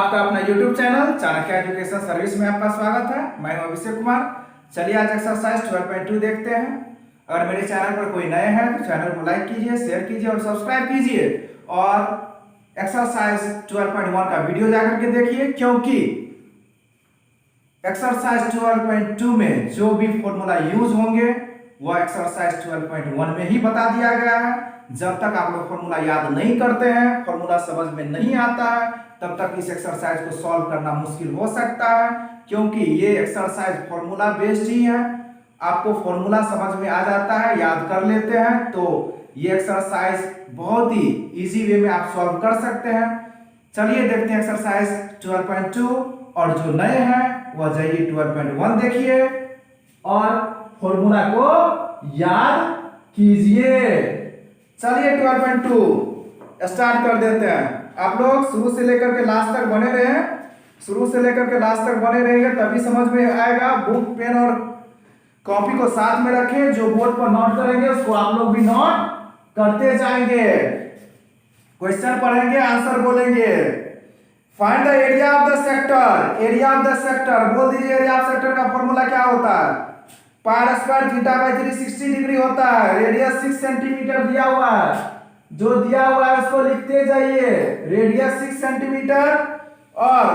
आपका अपना YouTube channel Chanakya education service में आपका स्वागत है। मैं हूं अभिषेक कुमार। चलिए आज एक्सरसाइज 12.2 देखते हैं। अगर मेरे चैनल पर कोई नए हैं तो चैनल को लाइक कीजिए, शेयर कीजिए और सब्सक्राइब कीजिए और एक्सरसाइज 12.1 का वीडियो जाकर के देखिए, क्योंकि एक्सरसाइज 12.2 में जो भी फॉर्मूला यूज होंगे वह एक्सरसाइज 12.1 में ही बता दिया गया है। जब तक आप लोग फॉर्मूला याद नहीं करते हैं, फॉर्मूला समझ में नहीं आता है, तब तक इस एक्सरसाइज को सॉल्व करना मुश्किल हो सकता है, क्योंकि ये एक्सरसाइज फॉर्मूला बेस्ड ही है। आपको फॉर्मूला समझ में आ जाता है, याद कर लेते हैं, तो ये एक्सरसाइज बहुत ही इजी वे में आप सॉल्व कर सकते हैं। चलिए देखते हैं एक्सरसाइज 12.2 और जो नए हैं वह जाइए 12.1 देखिए और फॉर्मूला को याद कीजिए। चलिए 12.2 स्टार्ट कर देते हैं। आप लोग शुरू से लेकर के लास्ट तक बने रहे, शुरू से लेकर के लास्ट तक बने रहेंगे तभी समझ में आएगा। बुक पेन और कॉपी को साथ में रखें, जो बोर्ड पर नोट करेंगे उसको आप लोग भी नोट करते जाएंगे। क्वेश्चन पढ़ेंगे, आंसर बोलेंगे। Find the area of the sector. Area of the sector बोल दीजिए। एरिया ऑफ सेक्टर का फॉर्मूला क्या होता है? पाई स्क्वायर थीटा बाई 360 डिग्री होता है। रेडियस 6 सेंटीमीटर दिया हुआ है, जो दिया हुआ है उसको लिखते जाइए। रेडियस 6 सेंटीमीटर और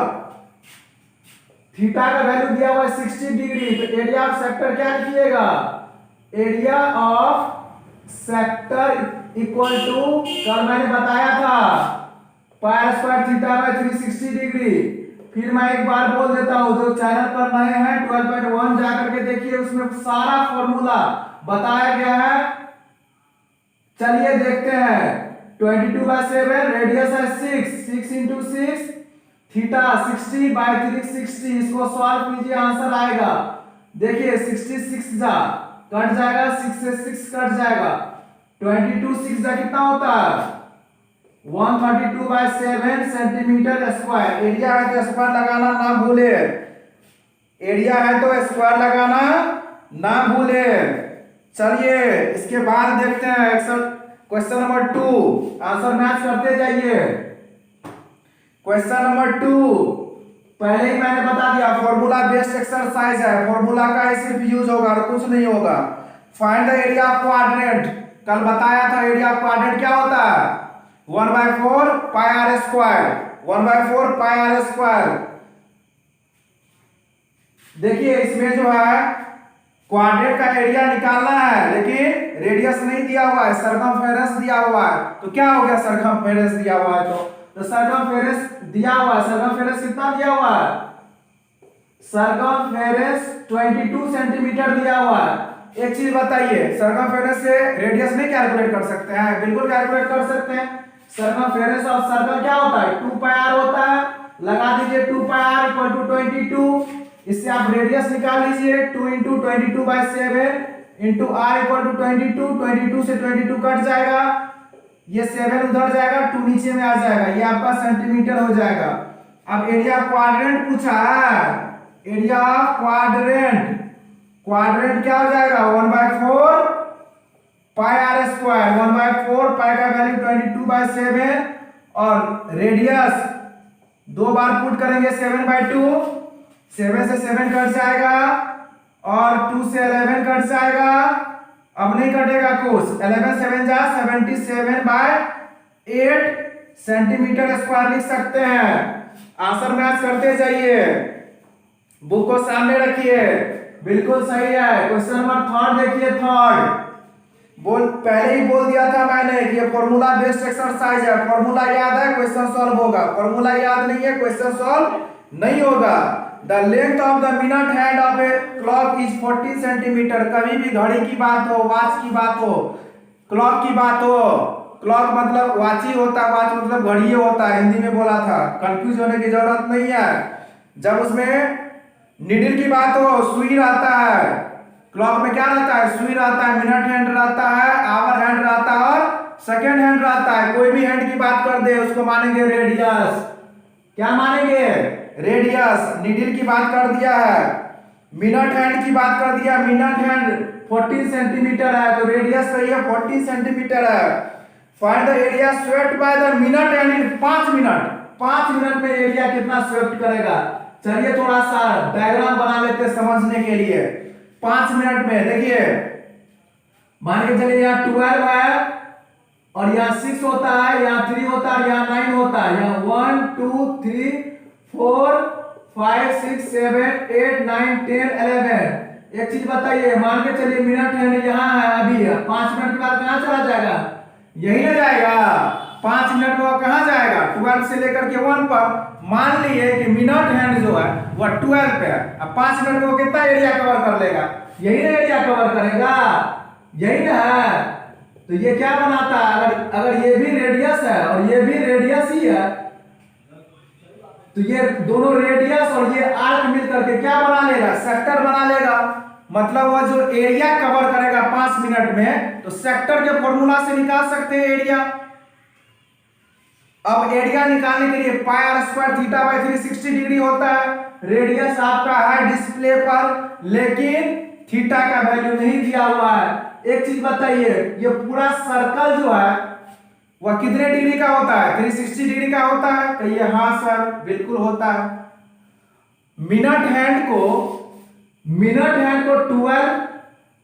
थीटा का वैल्यू दिया हुआ है 60 डिग्री। तो एरिया ऑफ सेक्टर क्या लिखिएगा? Area of sector equal to, कल मैंने बताया था, pi square theta by 360 degree. फिर मैं एक बार बोल देता हूं, जो चैनल पर नए हैं 12.1 जाकर के देखिए, उसमें सारा फॉर्मूला बताया गया है। चलिए देखते हैं। 22/7 रेडियस है 6 इंटू 6 थीटा 60 बाई 360। इसको सॉल्व कीजिए, आंसर आएगा। देखिए 66 जा कट जाएगा, 6 से 6 कट जाएगा। 22 6 जा कितना होता है? 132/7 सेंटीमीटर स्क्वायर। एरिया है तो स्क्वायर लगाना ना भूले। एरिया है तो स्क्वायर लगाना ना भूले। चलिए इसके बाद देखते हैं क्वेश्चन नंबर 2। आंसर मैच करते जाइए। क्वेश्चन नंबर 2 पहले ही मैंने बता दिया, फॉर्मूला बेस्ड एक्सरसाइज है। फॉर्मूला का ही सिर्फ यूज होगा और कुछ नहीं होगा। Find the area of quadrant. कल बताया था एरिया ऑफ क्वाड्रेंट क्या होता है? 1/4 pi are square. 1/4 pi are square. देखिए इसमें जो है क्वाड्रेंट का एरिया निकालना है, लेकिन रेडियस नहीं दिया हुआ है, सरकमफेरेंस दिया हुआ है। तो क्या हो गया? सरकमफेरेंस दिया हुआ है तो सरकमफेरेंस दिया हुआ है। सरकमफेरेंस कितना दिया हुआ है? सरकमफेरेंस 22 सेंटीमीटर दिया हुआ है। एक चीज बताइए, सरकमफेरेंस से रेडियस नहीं कैलकुलेट कर सकते हैं? बिल्कुल कैलकुलेट कर सकते हैं। सरकमफेरेंस ऑफ सर्कल क्या होता है? 2 पाई आर होता है। लगा दीजिए 2 पाई आर इक्वल टू 22। इससे आप रेडियस निकाल लीजिए। 2 into 22/7 into R equal to 22। 22 से 22 कट जाएगा, ये 7 उधर जाएगा, 2 नीचे में आ जाएगा, ये आपका सेंटीमीटर हो जाएगा। अब एरिया क्वाड्रेंट पूछा है। एरिया क्वाड्रेंट, क्वाड्रेंट क्या हो जाएगा? 1/4 पाई आर स्क्वायर। 1/4 पाई का वैल्यू 22/7 और रेडियस दो बार पुट करेंगे 7/2। 7 से 7 कट जाएगा और 2 से 11 कट जाएगा। अब नहीं कटेगा कुछ। 11 7 जा 77/8 सेंटीमीटर स्क्वायर लिख सकते हैं। आंसर मैच करते जाइए। बुक को सामने रखिए, बिल्कुल सही है। क्वेश्चन नंबर 3 देखिए। 3 पहले ही बोल दिया था मैंने कि ये फॉर्मूला बेस्ड एक्सरसाइज है। फॉर्मूला याद है, क्वेश्चन सॉल्व होगा। फॉर्मूला याद नहीं है, क्वेश्चन सॉल्व नहीं होगा। The length of the minute hand of a clock is 14 centimetre. कभी भी घड़ी की बात हो, वॉच की बात हो, क्लॉक की बात हो, क्लॉक मतलब वॉच ही होता है, वॉच मतलब घड़ी होता है, हिंदी में बोला था। कंफ्यूज होने की जरूरत नहीं है। जब उसमें नीडल की बात हो, सुई रहता है। क्लॉक में क्या रहता है? सुई रहता है। मिनट हैंड रहता है, आवर हैंड रहता है और सेकेंड हैंड रहता है। कोई भी हैंड की बात कर दे उसको मानेंगे रेडियस। क्या मानेंगे? रेडियस। नीडल की बात कर दिया है, मिनट हैंड की बात कर दिया। मिनट हैंड 14 सेंटीमीटर है, तो रेडियस सही है 14 सेंटीमीटर है। Find the area swept by the minute hand in 5 minute. 5 minute में एरिया कितना स्वेप्ट करेगा। चलिए थोड़ा सा डायग्राम बना लेते हैं समझने के लिए। 5 मिनट में देखिए, मान के चलिए यहाँ 12 है और यहाँ 6 होता है, यहाँ 3 होता है, यहाँ 9 होता है, यहाँ 1 2 3 4 5 6 7 8 9 10 11। एक चीज बताइए, मान के चलिए मिनट है यहाँ है, अभी 5 मिनट के बाद कहाँ चला जाएगा, यही ना जाएगा। 5 मिनट में वो कहाँ जाएगा, 12 से लेकर के 1 पर। मान लिए कि मिनट हैंड जो है वह 12 पे है। अब 5 मिनट में वो कितना एरिया कवर कर लेगा, यही ना एरिया कवर करेगा, यही ना है। तो ये क्या बनाता है, अगर ये भी रेडियस है और ये भी रेडियस ही है, तो ये दोनों रेडियस और ये आर्क मिलकर के क्या बना लेगा, सेक्टर बना लेगा। मतलब वह जो एरिया कवर करेगा 5 मिनट में, तो सेक्टर के फॉर्मूला से निकाल सकते हैं एरिया। अब एरिया निकालने के लिए pi are square theta by 360 degree होता है। रेडियस आपका है डिस्प्ले पर, लेकिन थीटा का वैल्यू नहीं दिया हुआ है। एक चीज बताइए, ये पूरा सर्कल जो है वह कितने डिग्री का होता है, 360 डिग्री का होता है। कहिए हाँ सर, बिल्कुल होता है। मिनट हैंड को 12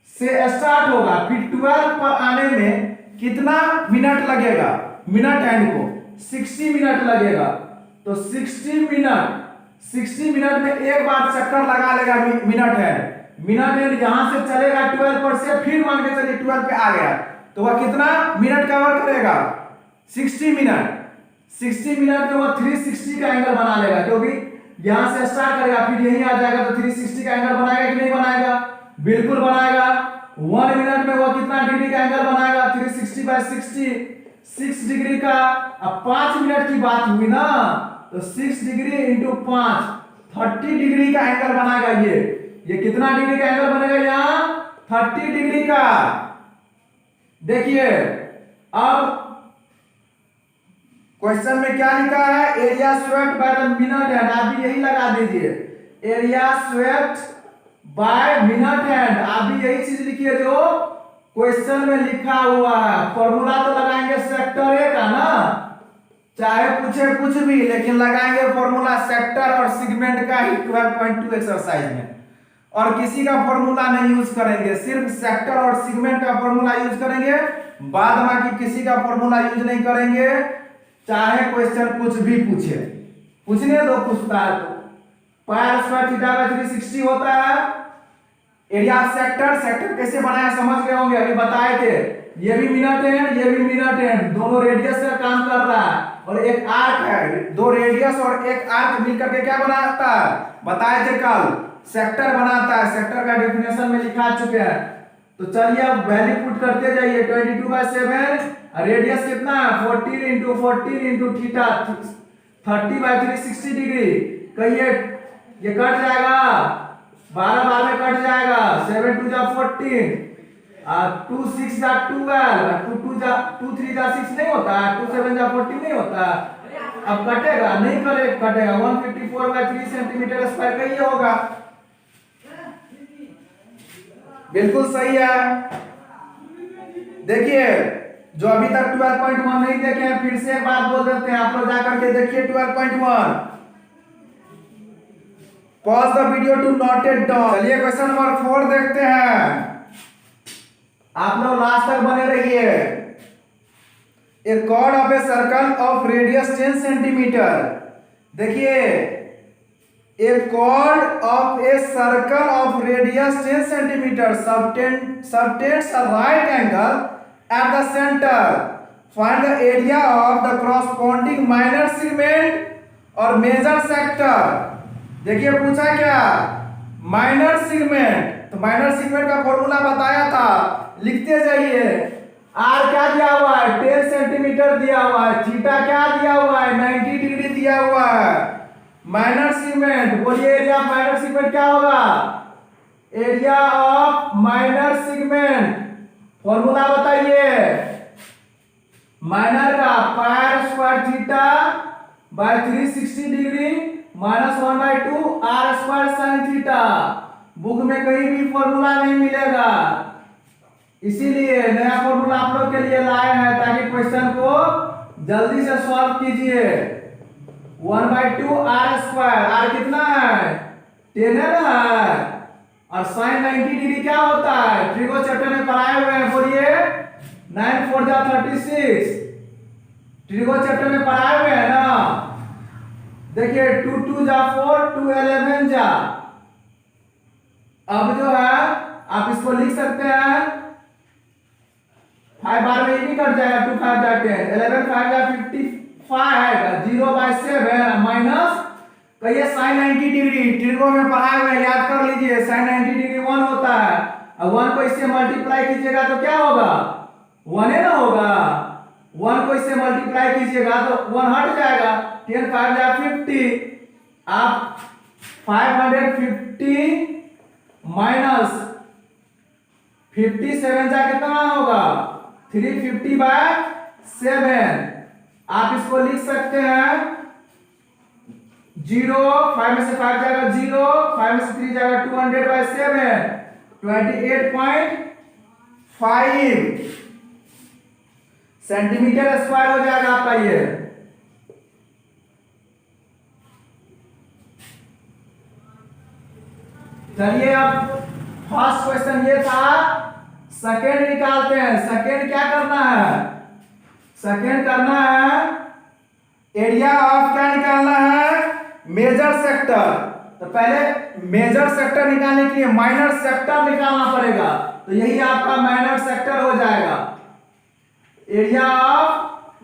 से स्टार्ट होगा, फिर 12 पर आने में कितना मिनट लगेगा, मिनट हैंड को 60 मिनट लगेगा। तो 60 मिनट में एक बार चक्कर लगा लेगा मिनट हैंड यहां से चलेगा 12 पर से, फिर मान के चलिए 12 पे आ गया, तो वह कितना मिनट कवर करेगा, 60 मिनट। 60 मिनट में वह 360 का एंगल बना लेगा, क्योंकि यहां से स्टार्ट करेगा फिर यहीं आ जाएगा, तो 360 का एंगल बनाएगा कि नहीं बनाएगा, बिल्कुल बनाएगा। 1 मिनट में वह कितना डिग्री का एंगल बनाएगा, 360 बाय 60 6 डिग्री का। अब 5 मिनट की बात हुई ना, तो 6 डिग्री इंटू 5 30 डिग्री का एंगल बनाएगा। ये कितना डिग्री का एंगल बनेगा, यहाँ 30 डिग्री का। देखिए अब क्वेश्चन में क्या लिखा है, area swept by the minute hand, आप भी यही लगा दीजिए, area swept by minute hand. आप भी यही चीज लिखिए जो क्वेश्चन में लिखा हुआ है। फॉर्मूला तो लगाएंगे सेक्टर ए का ना, चाहे पूछे कुछ भी, लेकिन लगाएंगे फॉर्मूला सेक्टर और सेगमेंट का ही 12.2 एक्सरसाइज में। और किसी का फॉर्मूला नहीं यूज करेंगे, सिर्फ सेक्टर और सेगमेंट का फॉर्मूला यूज करेंगे, बाद बाकी किसी का फॉर्मूला यूज नहीं करेंगे। चाहे क्वेश्चन कुछ भी पूछने दो, पूछता है तो पाई आर स्क्वायर थीटा बाय 360 होता है। एरिया सेक्टर कैसे बनाया समझ गए होंगे, अभी बताए थे। ये भी मिनट हैंड, ये भी मिनट हैंड, दोनों रेडियस का काम कर रहा है, और एक आर्क है, 2 रेडियस और एक आर्क मिलकर के क्या बनाता है, बताए थे कल, सेक्टर बनाता है। सेक्टर का डेफिनेशन में लिखा चुके हैं। तो चलिए अब वैल्यू पुट करते जाइए। 22/7, रेडियस कितना है, 14 इंटू 14 इंटू थीटा 30/360 डिग्री। कहिए ये कट जाएगा, 12 में कट जाएगा, 7 2 जा 14, 2 6 जा 12, 2 3 जा 6 नहीं होता, 2 7 जा 14 नहीं होता। अब कटेगा नहीं, कटेगा 154/3 सेंटीमीटर स्क्वायर का ये होगा। बिल्कुल सही है। देखिए जो अभी तक 12.1 नहीं देखे हैं, फिर से एक बात बोल देते हैं, आप लोग जाकर के देखिए 12.1। Pause the video to note it down. चलिए क्वेश्चन नंबर 4 देखते हैं, आप लोग लास्ट तक बने रहिए। A chord of a circle of radius 10 centimetre. देखिए a chord of a circle of radius 10 centimetre subtends a right angle at the center. Find the area of the corresponding minor segment और major sector। देखिए पूछा क्या, minor segment, तो minor segment का formula बताया था, लिखते जाइए। आर क्या दिया हुआ है, 10 सेंटीमीटर दिया हुआ है, थीटा क्या दिया हुआ है, 90 डिग्री दिया हुआ है। माइनर सेगमेंट, बोलिए एरिया ऑफ माइनर सेगमेंट क्या होगा, area of minor segment formula बताइए। माइनर का pi are square theta by 360 degree -1/2 are square sine theta. Book में कहीं भी फॉर्मूला नहीं मिलेगा, इसीलिए नया फॉर्मूला आप लोग के लिए लाए हैं ताकि क्वेश्चन को जल्दी से सॉल्व कीजिए। 1/2 आर स्क्वायर। आर कितना है 10 है ना। और साइन 90 डिग्री क्या होता है ट्रिगो चैप्टर में पढ़ाए हुए हैं। बोलिए 9 4 जा 36 ट्रिगो चैप्टर में पढ़ाए हुए हैं ना। देखिए 2 2 जा 4 2 11 जा। अब जो है आप इसको लिख सकते हैं 5 बार में ये भी कट जाएगा 2 5 जा 10 11 5 जा 55 आएगा 0/7 माइनस कहिए साइन 90 डिग्री ट्रिगो में पढ़ाए हुए याद कर लीजिए। साइन 90 डिग्री 1 होता है। अब 1 को इससे मल्टीप्लाई कीजिएगा तो क्या होगा 1 है ना होगा। 1 को इससे मल्टीप्लाई कीजिएगा तो 1 हट जाएगा 10 5 जा 50। आप 550 माइनस 57 जा कितना होगा 350/7। आप इसको लिख सकते हैं 0 5 में से 5 जाएगा 0 5 में से 3 जाएगा 200/7 28.5 सेंटीमीटर स्क्वायर हो जाएगा आपका ये। चलिए अब फर्स्ट क्वेश्चन ये था। सेकेंड निकालते हैं। सेकेंड क्या करना है सेकेंड करना है एरिया ऑफ क्या निकालना है मेजर सेक्टर। तो पहले मेजर सेक्टर निकालने के लिए माइनर सेक्टर निकालना पड़ेगा। तो यही आपका माइनर सेक्टर हो जाएगा। एरिया ऑफ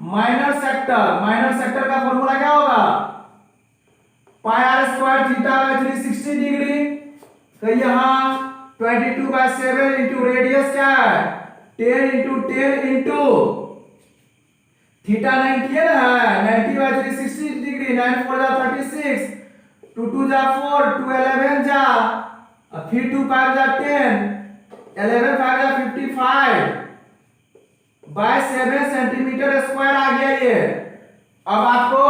माइनर सेक्टर का फॉर्मूला क्या होगा pi are square theta by 360 degree. तो यहां 22/7 इंटू रेडियस क्या है 10 इंटू 10 इंटू थीटा 90 है ना 90/360 डिग्री 9 4 जा 36 2 2 जा 4 2 11 जा फिर 2 5 जा 10 11 5 जा 55/7 सेंटीमीटर स्क्वायर आ गया ये। अब आपको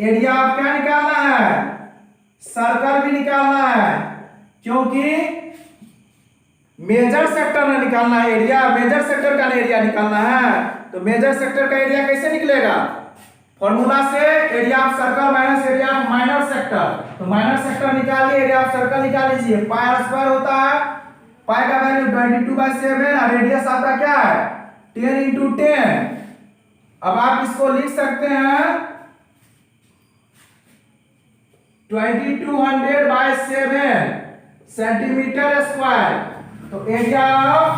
एरिया ऑफ क्या निकालना है सर्कल भी निकालना है क्योंकि मेजर सेक्टर में निकालना है एरिया। मेजर सेक्टर का एरिया निकालना है। तो मेजर सेक्टर का एरिया कैसे निकलेगा फॉर्मूला से area of circle minus area of minor sector. तो माइनर सेक्टर निकालिए एरिया ऑफ सर्कल निकाल लीजिए। पाई आर स्क्वायर होता है पाई का वैल्यू 22/7 और रेडियस आपका क्या है 10 इंटू 10। अब आप इसको लिख सकते हैं 2200/7 सेंटीमीटर स्क्वायर। तो एरिया ऑफ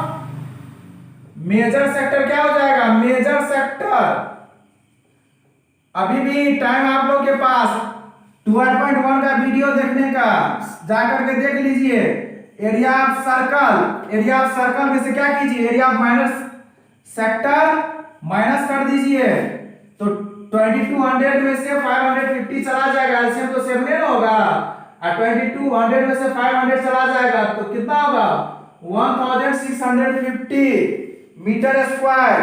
मेजर सेक्टर क्या हो जाएगा मेजर सेक्टर। अभी भी टाइम आप लोग के पास 12.1 का वीडियो देखने का जाकर के देख लीजिए। एरिया ऑफ सर्कल में से क्या कीजिए area of minus sector minus कर दीजिए। तो 2200 में से 550 चला जाएगा एलसीएम तो 7 ना होगा और 2200 में से 500 चला जाएगा तो कितना होगा 1650 मीटर स्क्वायर।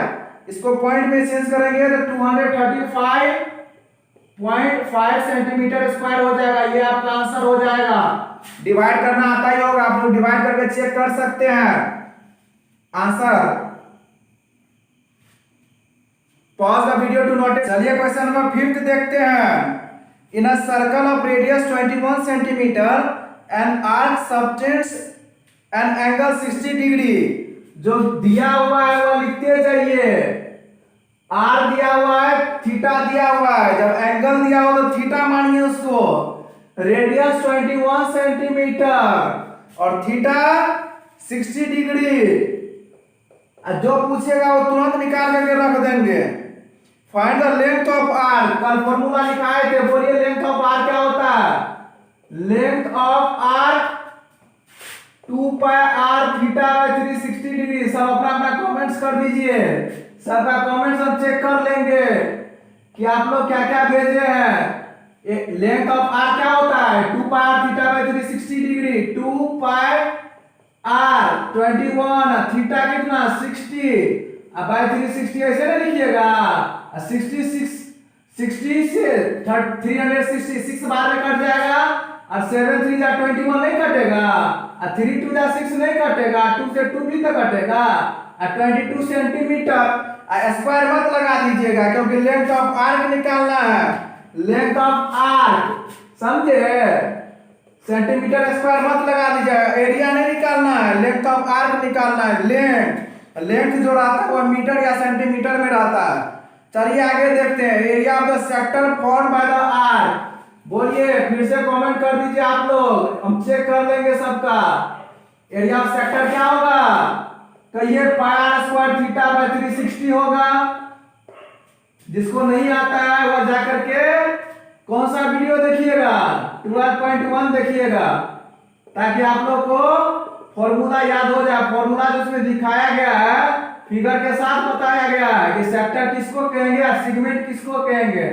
इसको पॉइंट में चेंज करेंगे तो 235.5 सेंटीमीटर स्क्वायर हो जाएगा। ये आपका आंसर हो जाएगा। डिवाइड करना आता ही होगा आप लोग डिवाइड करके चेक कर सकते हैं answer. Pause the video to note. चलिए क्वेश्चन नंबर 5 देखते हैं। In a circle of radius 21 centimetre and arc subtends an angle 60 degree. जो दिया हुआ है वो लिखते जाइए। आर दिया हुआ है थीटा दिया हुआ है। जब एंगल दिया हुआ तो थीटा मानिए उसको। रेडियस 21 सेंटीमीटर और थीटा 60 डिग्री। जो पूछेगा वो तुरंत निकाल करके रख देंगे। Find the length of arc. कल फॉर्मूला लिखाए थे बोलिए लेंथ ऑफ आर क्या होता है length of arc 2 pi are theta 360 degree. सब अपना अपना कमेंट्स कर दीजिए। सबका कमेंट्स हम चेक कर लेंगे कि आप लोग क्या क्या भेजे हैं। लेंथ ऑफ आर क्या होता है 2 pi are theta 360 degree 2 pi r 21 theta कितना 60 अब बाय 360 ऐसे ना लिखिएगा 66 60 से 366 बार में कट जाएगा और 7 3 जा 21 नहीं कटेगा और 3 2 जा 6 नहीं कटेगा 2 से 2 भी तो कटेगा और 22 सेंटीमीटर स्क्वायर मत लगा दीजिएगा क्योंकि लेंथ ऑफ आर्क निकालना है। लेंथ ऑफ आर्क, समझे? सेंटीमीटर स्क्वायर मत लगा दीजिए, एरिया नहीं निकालना है, लेंथ ऑफ आर्क निकालना है। लेंथ जो रहता है वो मीटर या सेंटीमीटर में रहता है। चलिए आगे देखते हैं। Area of the sector form by the arc, बोलिए, फिर से कमेंट कर दीजिए आप लोग, हम चेक कर लेंगे सबका। एरिया ऑफ सेक्टर क्या होगा? कहिए, पाई आर स्क्वायर थीटा बाय 360 होगा। जिसको नहीं आता है वह जाकर के कौन सा वीडियो देखिएगा? 12.1 देखिएगा, ताकि आप लोग को फॉर्मूला याद हो जाए। फॉर्मूला जिसमें दिखाया गया है, फिगर के साथ बताया गया है कि सेक्टर किसको कहेंगे और सेगमेंट किसको कहेंगे।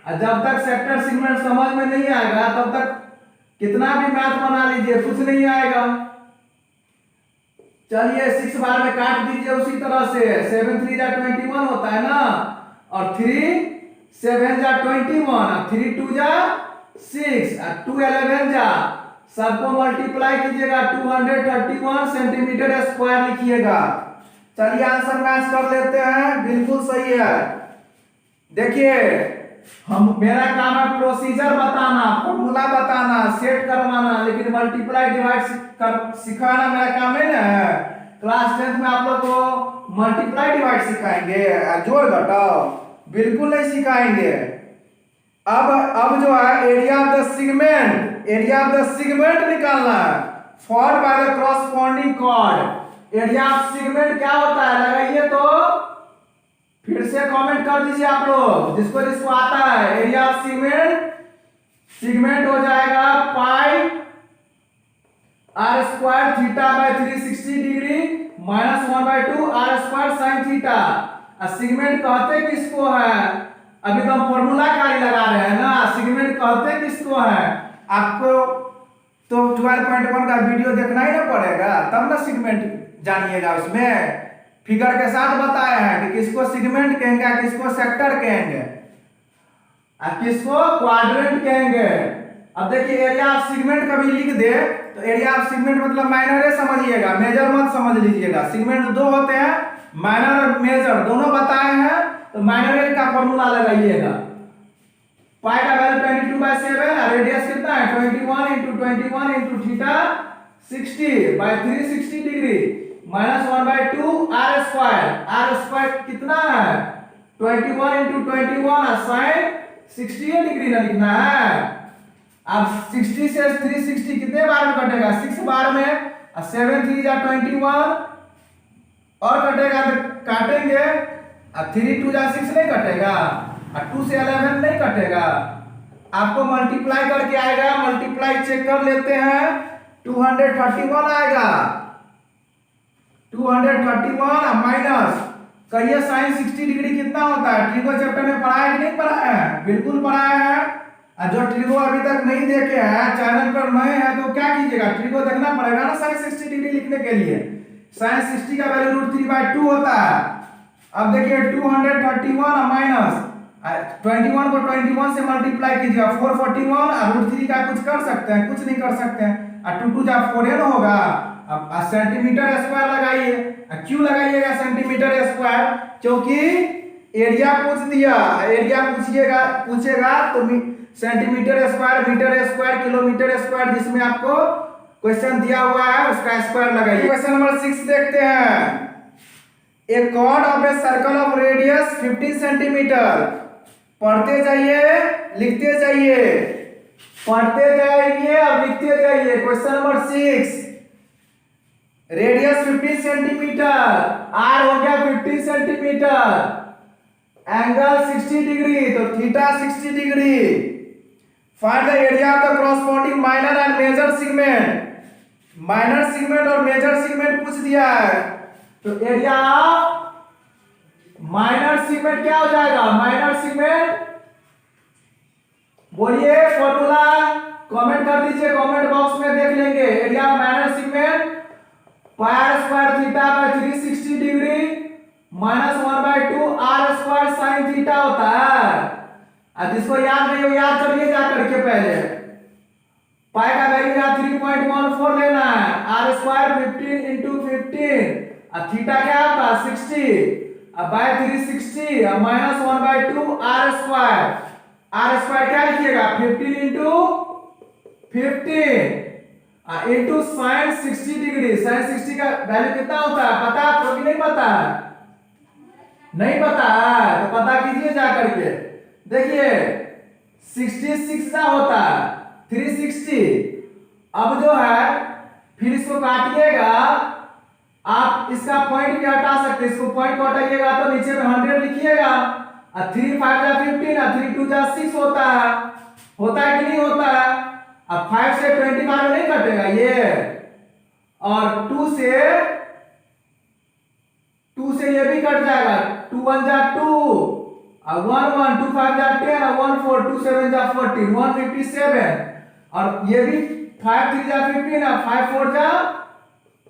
और जब तक सेक्टर सेगमेंट समझ में नहीं आएगा तब तक कितना भी मैथ बना लीजिए कुछ नहीं आएगा। चलिए 6 बार में काट दीजिए उसी तरह से। 7 3 जा 21 होता है ना, और 3 7 जा 21, और 3 2 जा 6, और 2 11 जा, सबको मल्टीप्लाई कीजिएगा, 231 सेंटीमीटर स्क्वायर लिखिएगा। चलिए आंसर मैच कर लेते हैं, बिल्कुल सही है। देखिए, मेरा काम है प्रोसीजर बताना, फॉर्मूला बताना, सेट करवाना, लेकिन मल्टीप्लाई डिवाइड सिखाना मेरा काम नहीं है। क्लास 10th में आप लोग को मल्टीप्लाई डिवाइड सिखाएंगे, जोड़ घटाओ बिल्कुल नहीं सिखाएंगे। अब जो है एरिया ऑफ द सेगमेंट निकालना है, form by the corresponding chord. Area of segment क्या होता है लगाइए तो, फिर से कमेंट कर दीजिए आप लोग, जिसको आता है। एरिया ऑफ सेगमेंट हो जाएगा pi are square theta by 360 degree minus 1/2 are square sine theta. Segment कहते किसको है? अभी तो हम फॉर्मूला कार्य लगा रहे हैं ना। सेगमेंट कहते किसको है? आपको तो 12.1 का वीडियो देखना ही ना पड़ेगा, तब ना सेगमेंट जानिएगा। उसमें फिगर के साथ बताया है कि किसको सेगमेंट कहेंगे, किसको सेक्टर कहेंगे, और किसको क्वाड्रेंट कहेंगे। अब देखिए, एरिया ऑफ सेगमेंट कभी लिख दे तो एरिया ऑफ सेगमेंट मतलब माइनर समझिएगा, मेजर मत समझ लीजिएगा। सेगमेंट दो होते हैं, माइनर और मेजर, दोनों बताए हैं, तो माइनर का फॉर्मूला लगाइएगा। पाई का वैल्यू 22/7, रेडियस कितना है? 21 × 21 × theta 60 by 360 degree minus 1/2 are square कितना है? 21 × 21 और साइन 60 डिग्री ना लिखना है। अब 60 से 360 कितने बार में कटेगा? 6 बार में। 7 3 जा 21 और कटेगा तो काटेंगे, अब 3 2 जा 6 नहीं कटेगा, और 2 से 11 नहीं कटेगा, आपको मल्टीप्लाई करके आएगा। मल्टीप्लाई चेक कर लेते हैं, 231 आएगा। 231 माइनस, कहिए साइन 60 डिग्री कितना होता है? ट्रिगो चैप्टर में पढ़ाया कि नहीं पढ़ाया है? बिल्कुल पढ़ाया है। और जो ट्रिगो अभी तक नहीं देखे हैं, चैनल पर नए हैं, तो क्या कीजिएगा, ट्रिगो देखना पड़ेगा ना साइन 60 डिग्री लिखने के लिए। साइन 60 का वैल्यू √3/2 होता है। अब देखिए 231 माइनस 21 को 21 से मल्टीप्लाई कीजिएगा, 441, और √3 का कुछ कर सकते हैं? कुछ नहीं कर सकते हैं। और 2 2 जा 4 होगा। अब सेंटीमीटर स्क्वायर लगाइए। क्यों लगाइएगा सेंटीमीटर स्क्वायर? क्योंकि एरिया पूछ दिया, एरिया पूछेगा तो centimetre square, metre square, kilometre square, जिसमें आपको क्वेश्चन दिया हुआ है उसका स्क्वायर लगाइए। क्वेश्चन नंबर 6 देखते हैं। A chord of a circle of radius 15 centimetre. पढ़ते जाइए, लिखते जाइए, पढ़ते जाइए और लिखते जाइए। Question number 6, radius 15 centimetre, r हो गया 15 सेंटीमीटर, एंगल 60 डिग्री, तो theta 60 degree. Find the area of the corresponding minor and major segment. Minor segment और मेजर सेगमेंट पूछ दिया है, तो एरिया माइनर सेगमेंट क्या हो जाएगा? माइनर सेगमेंट बोलिए फॉर्मूला, कमेंट कर दीजिए, कमेंट बॉक्स में देख लेंगे। Area minor segment pi are square theta by 360 degree minus 1/2 are square sine theta होता है। अब जिसको याद नहीं हो याद करिए जा करके पहले। पाई का वैल्यू यहाँ 3.14 लेना है, आर स्क्वायर 15 × 15, और थीटा क्या आपका 60, अब बाय 360 और minus 1/2 are square. R square क्या लिखिएगा 15 into 15 into sine 60 degree. Sine 60 का वैल्यू कितना होता है पता है आपको कि नहीं पता है? नहीं पता है तो पता कीजिए जा करके। देखिए 66 का होता है 360। अब जो है फिर इसको काटिएगा, आप इसका पॉइंट भी हटा सकते हैं। इसको पॉइंट को हटाइएगा तो नीचे में 100 लिखिएगा। 3 5 जा 15 3 2 जा 6 होता है कि नहीं होता है? अब 5 से 25 नहीं कटेगा ये, और 2 से ये भी कट जाएगा। 2 1 जा 2, 1 1 2 5 जा 10, 1 4 2 7 जा 14, 157। और ये भी 5 3 जा 15, 5 4 जा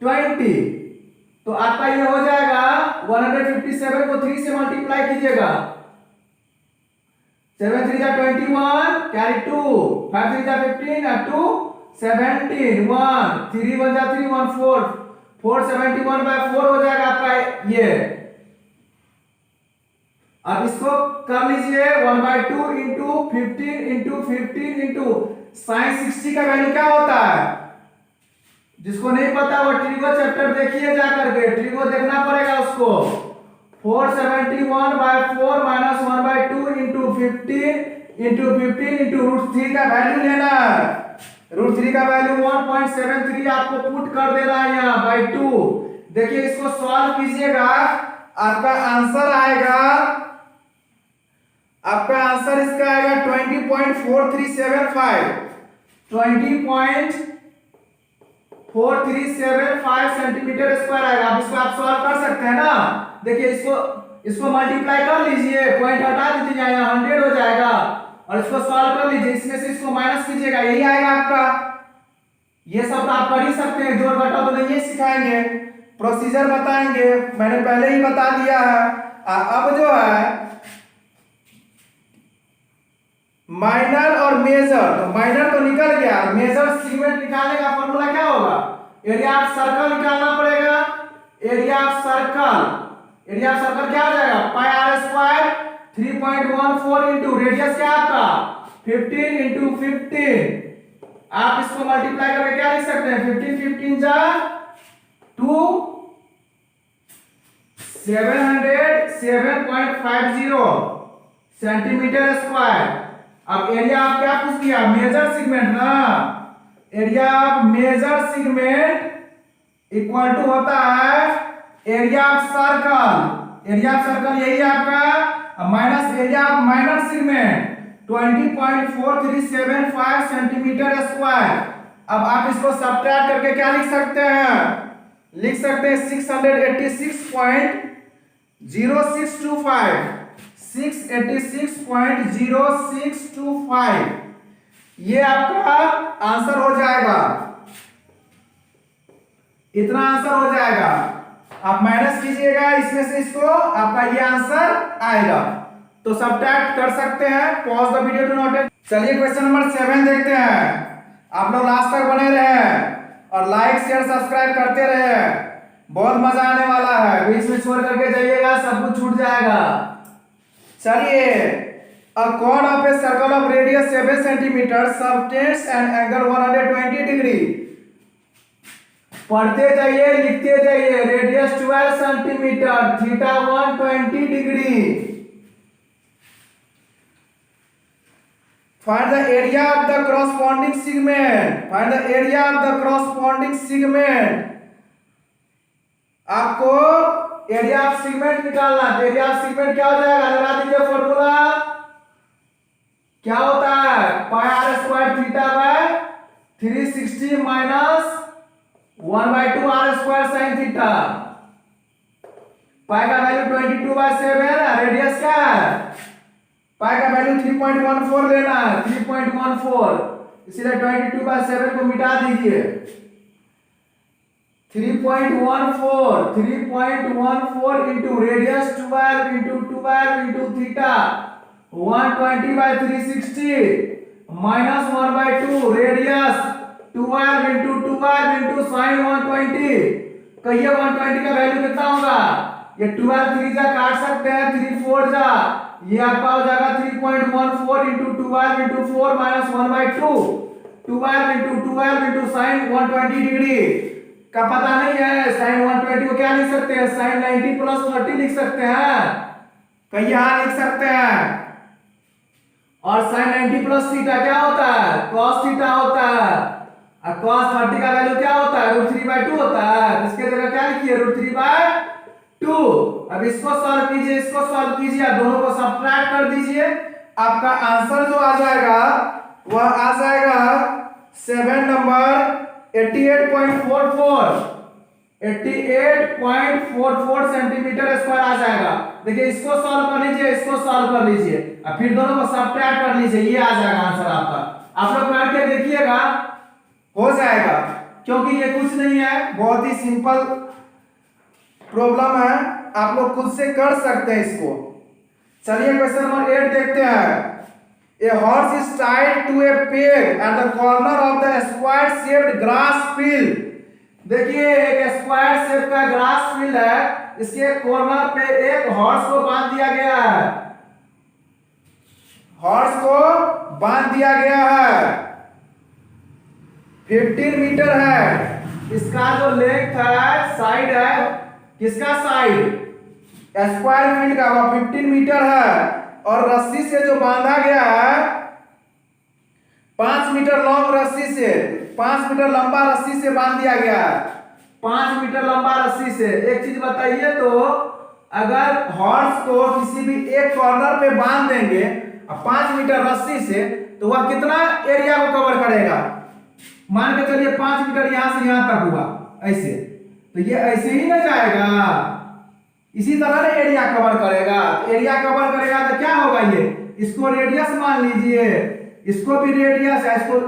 20। तो आपका ये हो जाएगा 157 को 3 से मल्टीप्लाई कीजिएगा। 7 3 जा 21 कैरी 2, 5 3 जा 15 2 17, 1 3 1 जा 3 1 4 471/4 हो जाएगा आपका ये। अब इसको कर लीजिए 1/2 इंटू 15 इंटू 15 इंटू साइन 60 का वैल्यू क्या होता है? जिसको नहीं पता वो ट्रिगो चैप्टर देखिए जाकर के, ट्रिगो देखना पड़ेगा उसको। 471/4 माइनस 1/2 इंटू 15 इंटू √3 का वैल्यू लेना है। √3 का वैल्यू 1.73 आपको पुट कर देना है यहाँ बाई 2। देखिए इसको सॉल्व कीजिएगा, आपका आंसर आएगा, आपका आंसर इसका आएगा 20.4375 20.4375 सेंटीमीटर स्क्वायर आएगा। अब इसको आप सॉल्व कर सकते हैं ना। देखिए इसको मल्टीप्लाई कर लीजिए, पॉइंट हटा दीजिए, यहाँ 100 हो जाएगा, और इसको सॉल्व कर लीजिए, इसमें से इसको माइनस कीजिएगा, यही आएगा आपका। ये सब तो आप कर ही सकते हैं, जोड़ घटाव तो नहीं सिखाएंगे, प्रोसीजर बताएंगे, मैंने पहले ही बता दिया है। अब जो है माइनर और मेजर, तो माइनर तो निकल गया, मेजर सेगमेंट निकालने का फॉर्मूला क्या होगा? एरिया ऑफ सर्कल निकालना पड़ेगा। एरिया ऑफ सर्कल क्या हो जाएगा? Pi are square 3.14 into radius क्या आपका 15 इंटू 15। आप इसको मल्टीप्लाई करके क्या लिख सकते हैं? 15 15 जा 2 707.50 सेंटीमीटर स्क्वायर। अब एरिया आप क्या पूछ दिया? मेजर सेगमेंट ना। Area of major segment equal to होता है area of circle. Area of circle यही आपका minus area of minor segment 20.4375 centimetre square. अब आप इसको सब्ट्रैक्ट करके क्या लिख सकते हैं? लिख सकते हैं 686.0625 686.0625 ये आपका आंसर हो जाएगा। इतना आंसर हो जाएगा। आप माइनस कीजिएगा इसमें से इसको, आपका ये आंसर आएगा। तो सब्ट्रैक्ट कर सकते हैं। Pause the video to note. चलिए क्वेश्चन नंबर 7 देखते हैं। आप लोग लास्ट तक बने रहे और लाइक शेयर सब्सक्राइब करते रहे, बहुत मजा आने वाला है। बीच में छोड़ करके जाइएगा, सब कुछ छूट जाएगा। चलिए, a chord of a circle of radius 7 cm subtends an angle 120 degree। पढ़ते जाइए, लिखते जाइए। Radius 12 centimetre, theta 120 degree. Find the area of the corresponding segment। Find the area of the corresponding segment। आपको एरिया ऑफ सेगमेंट निकालना है। Area of segment क्या हो जाएगा? लगा दीजिए फॉर्मूला। क्या होता है? Pi are square theta by 360 minus 1/2 are square sine theta. Pi का वैल्यू 22/7, रेडियस क्या है? पाई का वैल्यू 3.14 लेना है, 3.14, इसलिए 22/7 को मिटा दीजिए। 3.14 into radius 12 into theta 120/360 minus 1/2 radius 12 into sine 120। कहिए 120 का वैल्यू कितना होगा? ये 12 3 जा काट सकते हैं, 3 4 जा, ये आपका हो जाएगा 3.14 into 12 into 4 minus 1/2, 12 into 12 into sin 120 degree का पता नहीं है। sin 120 को क्या लिख सकते हैं? sin 90 प्लस 30 लिख सकते हैं, कहीं यहां लिख सकते हैं। और sin 90 प्लस थीटा क्या होता है? cos थीटा होता है। और cos 30 का वैल्यू क्या होता है? √3/2 होता है। इसके जगह क्या लिखिए? √3/2। अब इसको सॉल्व कीजिए, इसको सॉल्व कीजिए, दोनों को सब्ट्रैक्ट कर दीजिए। आपका आंसर जो आ जाएगा वह आ जाएगा 7 नंबर 88.44 सेंटीमीटर स्क्वायर आ जाएगा। देखिए इसको सॉल्व कर लीजिए, इसको सॉल्व कर लीजिए, और फिर दोनों को सब्ट्रैक्ट कर लीजिए, ये आ जाएगा आंसर आपका। आप लोग करके देखिएगा, हो जाएगा, क्योंकि ये कुछ नहीं है, बहुत ही सिंपल प्रॉब्लम है, आप लोग खुद से कर सकते हैं इसको। चलिए क्वेश्चन नंबर 8 देखते हैं। A horse is tied to a peg at the corner of the square shaped grass field। देखिए एक स्क्वायर शेप का ग्रास फील्ड है, इसके कॉर्नर पे एक हॉर्स को बांध दिया गया है, हॉर्स को बांध दिया गया है। 15 मीटर है इसका जो लेंथ है, साइड है, किसका साइड? स्क्वायर फील्ड का, वह 15 मीटर है। और रस्सी से जो बांधा गया है 5 मीटर लॉन्ग रस्सी से, 5 मीटर लंबा रस्सी से बांध दिया गया है, 5 मीटर लंबा रस्सी से। एक चीज बताइए तो, अगर हॉर्स को किसी भी एक कॉर्नर पे बांध देंगे 5 मीटर रस्सी से, तो वह कितना एरिया को कवर करेगा? मान के चलिए 5 मीटर यहां से यहां तक हुआ, ऐसे, तो ये ऐसे ही ना जाएगा, इसी तरह ना एरिया कवर करेगा। एरिया कवर करेगा तो क्या होगा? ये इसको रेडियस मान लीजिए, इसको भी रेडियस है, इसको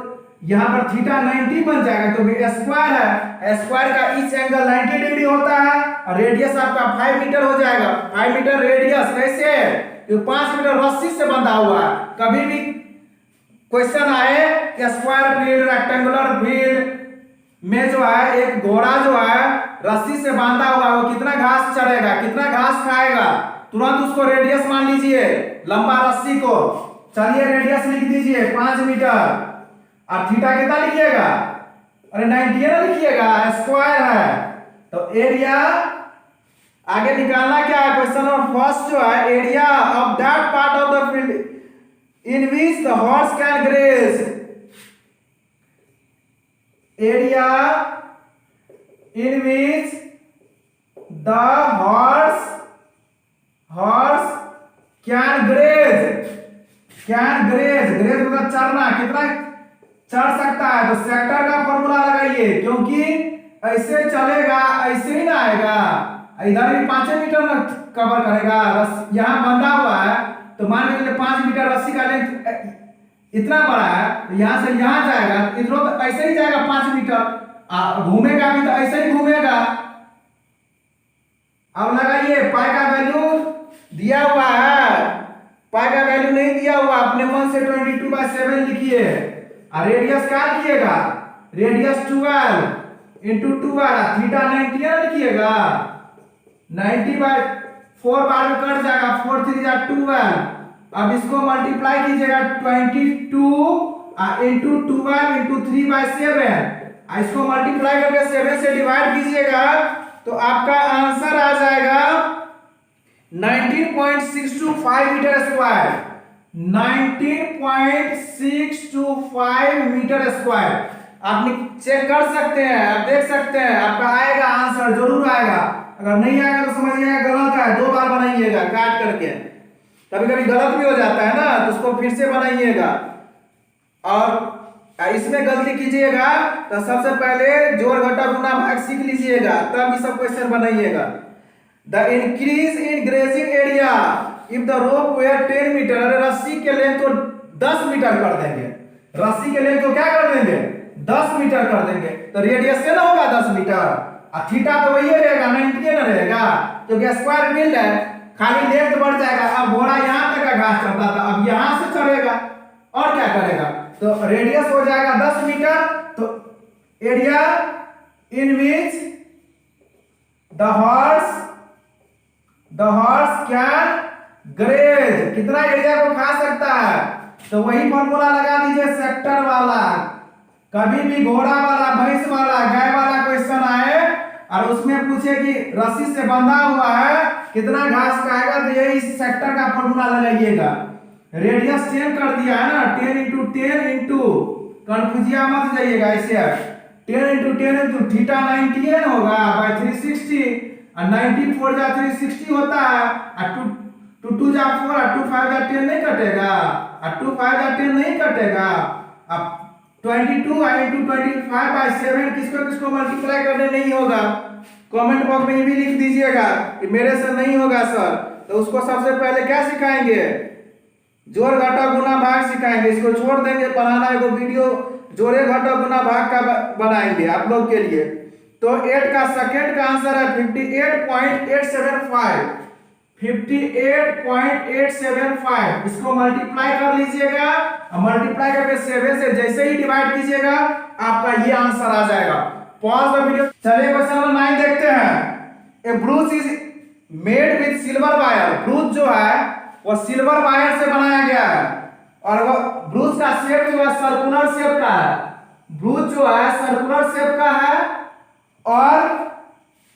यहां पर थीटा 90 बन जाएगा, क्योंकि स्क्वायर है, स्क्वायर का ईच एंगल 90 डिग्री होता है, और रेडियस आपका 5 मीटर हो जाएगा। 5 मीटर रेडियस कैसे? तो 5 मीटर रस्सी से बंधा हुआ है। कभी भी क्वेश्चन आए कि स्क्वायर फील्ड, रेक्टेंगुलर फील्ड में जो है एक घोड़ा जो है रस्सी से बांधा हुआ है, वो कितना घास चढ़ेगा, कितना घास खाएगा, तुरंत उसको रेडियस मान लीजिए, लंबा रस्सी को। चलिए रेडियस लिख दीजिए 5 मीटर, और थीटा कितना लिखिएगा? अरे 90 ना लिखिएगा, स्क्वायर है। तो एरिया आगे निकालना क्या है? क्वेश्चन नंबर फर्स्ट जो है, area of that part of the field in which the horse can graze. Area in which the horse can graze, graze मतलब चरना, कितना चढ़ सकता है? तो सेक्टर का फॉर्मूला लगाइए, क्योंकि ऐसे चलेगा, ऐसे ही ना आएगा, इधर भी 5 मीटर ना कवर करेगा। यहाँ बंधा हुआ है, तो मान लीजिए 5 मीटर रस्सी का लेंथ इतना बड़ा है, तो यहाँ से यहाँ जाएगा, इधर तो ऐसे ही जाएगा 5 मीटर, घूमेगा भी तो ऐसे ही घूमेगा। अब लगाइए, पाई का वैल्यू दिया हुआ है, पाई का वैल्यू नहीं दिया हुआ, अपने मन से 22/7 लिखिए, और रेडियस क्या लिखिएगा? रेडियस 12 into 12, थीटा 90 ना लिखिएगा, 90/4 बार में कट जाएगा, 4 3 जा 12। अब इसको मल्टीप्लाई कीजिएगा 22 into 12 into 3/7, इसको मल्टीप्लाई करके 7 से डिवाइड कीजिएगा, तो आपका आंसर आ जाएगा 19.625 मीटर स्क्वायर, 19.625 मीटर स्क्वायर। आप चेक कर सकते हैं, आप देख सकते हैं, आपका आएगा आंसर, जरूर आएगा। अगर नहीं आएगा तो समझिएगा गलत है, 2 बार बनाइएगा काट करके, कभी कभी गलत भी हो जाता है ना, तो उसको फिर से बनाइएगा। और इसमें गलती कीजिएगा तो सबसे पहले जोड़ घटा गुना भाग सीख लीजिएगा, तब ये सब क्वेश्चन बनाइएगा। The increase in grazing area if the rope were 10 metre, अरे रस्सी के लेंथ को 10 मीटर कर देंगे, रस्सी के लेंथ को क्या कर देंगे? 10 मीटर कर देंगे, तो रेडियस क्या ना होगा 10 मीटर, और थीटा तो वही रहेगा, 90 ना रहेगा, क्योंकि स्क्वायर फील्ड है, खाली लेंथ बढ़ जाएगा। अब घोड़ा यहाँ तक का घास चढ़ता था, अब यहाँ से चढ़ेगा, और क्या करेगा? तो रेडियस हो जाएगा 10 मीटर। तो area in which the horse can graze कितना एरिया को खा सकता है, तो वही फॉर्मूला लगा दीजिए सेक्टर वाला। कभी भी घोड़ा वाला, भैंस वाला, गाय वाला क्वेश्चन आए और उसमें पूछे कि रस्सी से बंधा हुआ है कितना घास खाएगा, तो यही सेक्टर का फॉर्मूला लगाइएगा। रेडियस 10 कर दिया है ना, 10 इंटू 10 इंटू, कंफ्यूजिया मत जाइएगा ऐसे, 10 इंटू 10 इंटू थीटा 98 होगा बाय 360, और 94 जा 360 होता है, और 2 2 जा 4 और 2 5 जा 10 नहीं कटेगा, और 2 5 जा 10 नहीं कटेगा। अब 22 इंटू 25 बाय 7 किसको किसको मल्टीप्लाई करने नहीं होगा, कमेंट बॉक्स में ये भी लिख दीजिएगा कि मेरे से नहीं होगा सर। तो उसको सबसे पहले क्या सिखाएंगे, जोड़ घटा गुना भाग सिखाएंगे। इसको छोड़ देंगे, बनाना एगो वीडियो जोड़े घटा गुना भाग का बनाएंगे आप लोग के लिए। तो 8 का सेकंड का आंसर है 58.875, 58.875। इसको मल्टीप्लाई कर लीजिएगा, मल्टीप्लाई करके 7 से जैसे ही डिवाइड कीजिएगा आपका ये आंसर आ जाएगा। Pause the video. चलिए क्वेश्चन नंबर 9 देखते हैं। A brooch is made with silver wire. Brooch जो है वो सिल्वर वायर से बनाया गया है, और वो ब्रूच का शेप जो है सर्कुलर शेप का है। ब्रूच जो है सर्कुलर शेप का है, और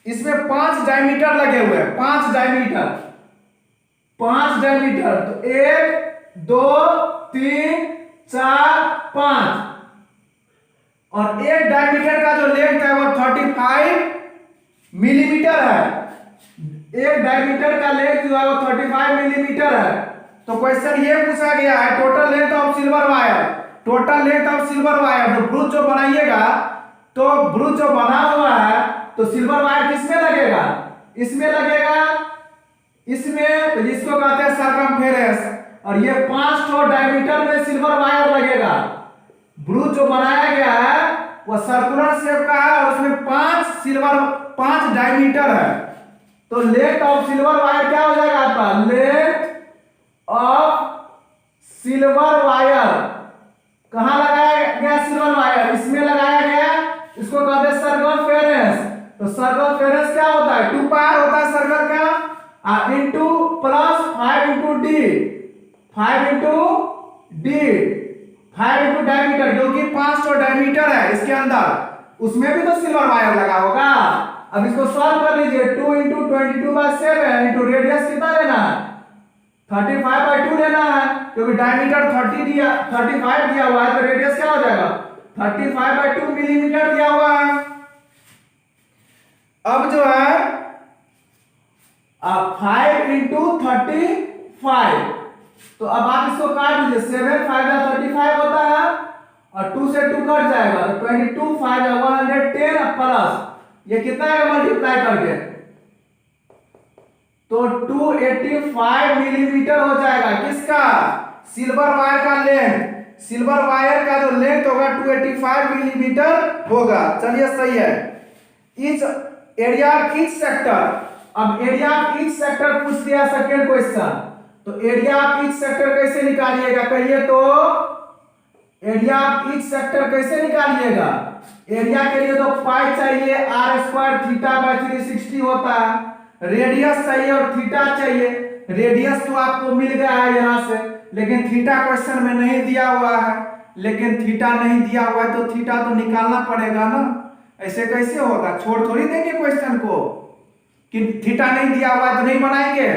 इसमें 5 डायमीटर लगे हुए हैं, 5 डायमीटर। तो 1 2 3 4 5, और एक डायमीटर का जो लेंथ है वो 35 मिलीमीटर है। एक डायमीटर का लेंथ जो है वो 35 मिलीमीटर है। तो क्वेश्चन ये पूछा गया है total length of silver wire, total length of silver wire. तो ब्रूच जो बनाइएगा, तो ब्रूच जो बना हुआ है तो सिल्वर वायर किसमें लगेगा, इसमें लगेगा, इसमें, तो जिसको कहते हैं सरकमफेरेंस, और ये 5 डायमीटर में सिल्वर वायर लगेगा। ब्रूच जो बनाया गया है वो सर्कुलर शेप का है, और उसमें 5 डायमीटर है। तो लेंथ ऑफ सिल्वर वायर क्या हो जाएगा आपका, लेंथ ऑफ सिल्वर वायर। कहां लगाया गया सिल्वर वायर, इसमें लगाया गया, इसको कहते हैं सर्कमफेरेंस। तो सर्कमफेरेंस क्या होता है, 2 पाई होता है सर्कल का, into plus 5 into D, 5 into diameter, जो कि 500 डायमीटर है इसके अंदर, उसमें भी तो सिल्वर वायर लगा होगा। अब इसको सॉल्व कर लीजिए, 2 इंटू 22/7 इंटू रेडियस कितना लेना है, 35/2 लेना है, क्योंकि डायमीटर 35 दिया हुआ है, तो रेडियस क्या हो जाएगा, 35/2 मिलीमीटर दिया हुआ है। अब जो है 5 इंटू 35, तो अब आप इसको काट लीजिए, 7 5 35 होता है, और 2 से 2 कट जाएगा, तो 22 5 110 प्लस ये कितना है मल्टीप्लाई करके, तो 285 मिलीमीटर हो जाएगा। किसका, सिल्वर वायर का लेंथ, सिल्वर वायर का जो लेंथ होगा 285 मिलीमीटर होगा। चलिए सही है। Etch area of each sector, अब एरिया ऑफ ईच सेक्टर पूछ दिया सेकंड क्वेश्चन, तो एरिया ऑफ ईच सेक्टर कैसे निकालिएगा, कहिए तो एरिया ऑफ ईच सेक्टर कैसे निकालिएगा। एरिया के लिए तो पाई चाहिए, r² θ/360 होता है, रेडियस चाहिए और थीटा चाहिए। रेडियस तो आपको मिल गया है यहां से, लेकिन थीटा क्वेश्चन में नहीं दिया हुआ है, लेकिन थीटा नहीं दिया हुआ है तो थीटा तो निकालना पड़ेगा ना, ऐसे कैसे होगा, छोड़ थोड़ी देंगे क्वेश्चन को कि थीटा नहीं दिया हुआ है तो नहीं बनाएंगे,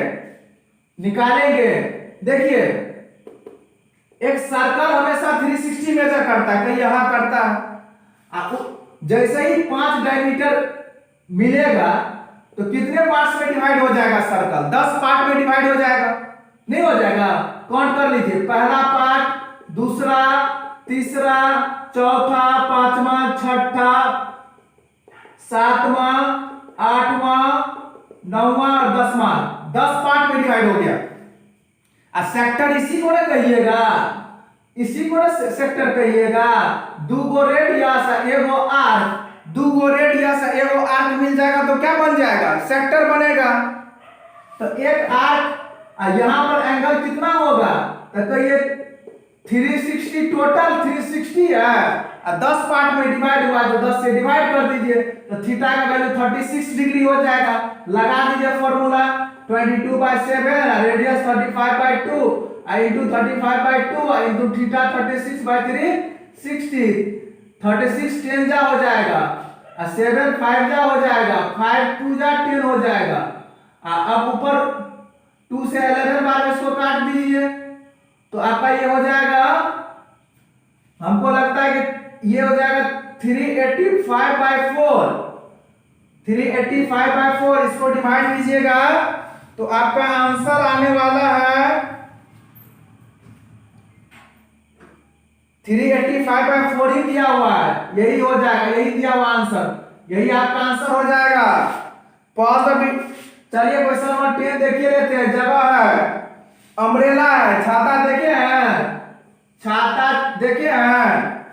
निकालेंगे। देखिए एक सर्कल हमेशा 360 मेजर करता है, कहीं यहां करता है, आपको जैसे ही 5 डायमीटर मिलेगा तो कितने पार्ट्स में डिवाइड हो जाएगा सर्कल, 10 पार्ट में डिवाइड हो जाएगा, नहीं हो जाएगा, काउंट कर लीजिए, पहला पार्ट, दूसरा, तीसरा, चौथा, पांचवा, छठा, सातवां, आठवां, नौवां और 10वां, 10 पार्ट में डिवाइड हो गया। सेक्टर इसी को ना कहिएगा, इसी को ना सेक्टर कहिएगा। 2 रेडियस एगो आर्क, 2 रेडियस एगो आर्क मिल जाएगा तो क्या बन जाएगा, सेक्टर बनेगा। तो एक आर्क, यहां पर एंगल कितना होगा, तो कहिए 360, टोटल 360 है, 10 पार्ट में डिवाइड हुआ तो 10 से डिवाइड कर दीजिए, तो थीटा का वैल्यू 36 डिग्री हो जाएगा। लगा दीजिए formula, 22/7, radius 35/2, into 35/2 into theta 36/3 60, 36 10 जा हो जाएगा, 7 5 जा हो जाएगा, 5 2 जा 10 हो जाएगा। अब ऊपर 2 से 11 बार इसको काट दीजिए तो आपका ये हो जाएगा, हमको लगता है कि ये हो जाएगा 385/4, 385/4। इसको डिवाइड कीजिएगा तो आपका आंसर आने वाला है 385/4 ही दिया हुआ है, यही हो जाएगा, यही दिया हुआ आंसर, यही आपका आंसर हो जाएगा। पॉज अभी, चलिए क्वेश्चन नंबर 10 देखिए लेते हैं। जगह है, अम्ब्रेला है, छाता देखे हैं, छाता देखे हैं,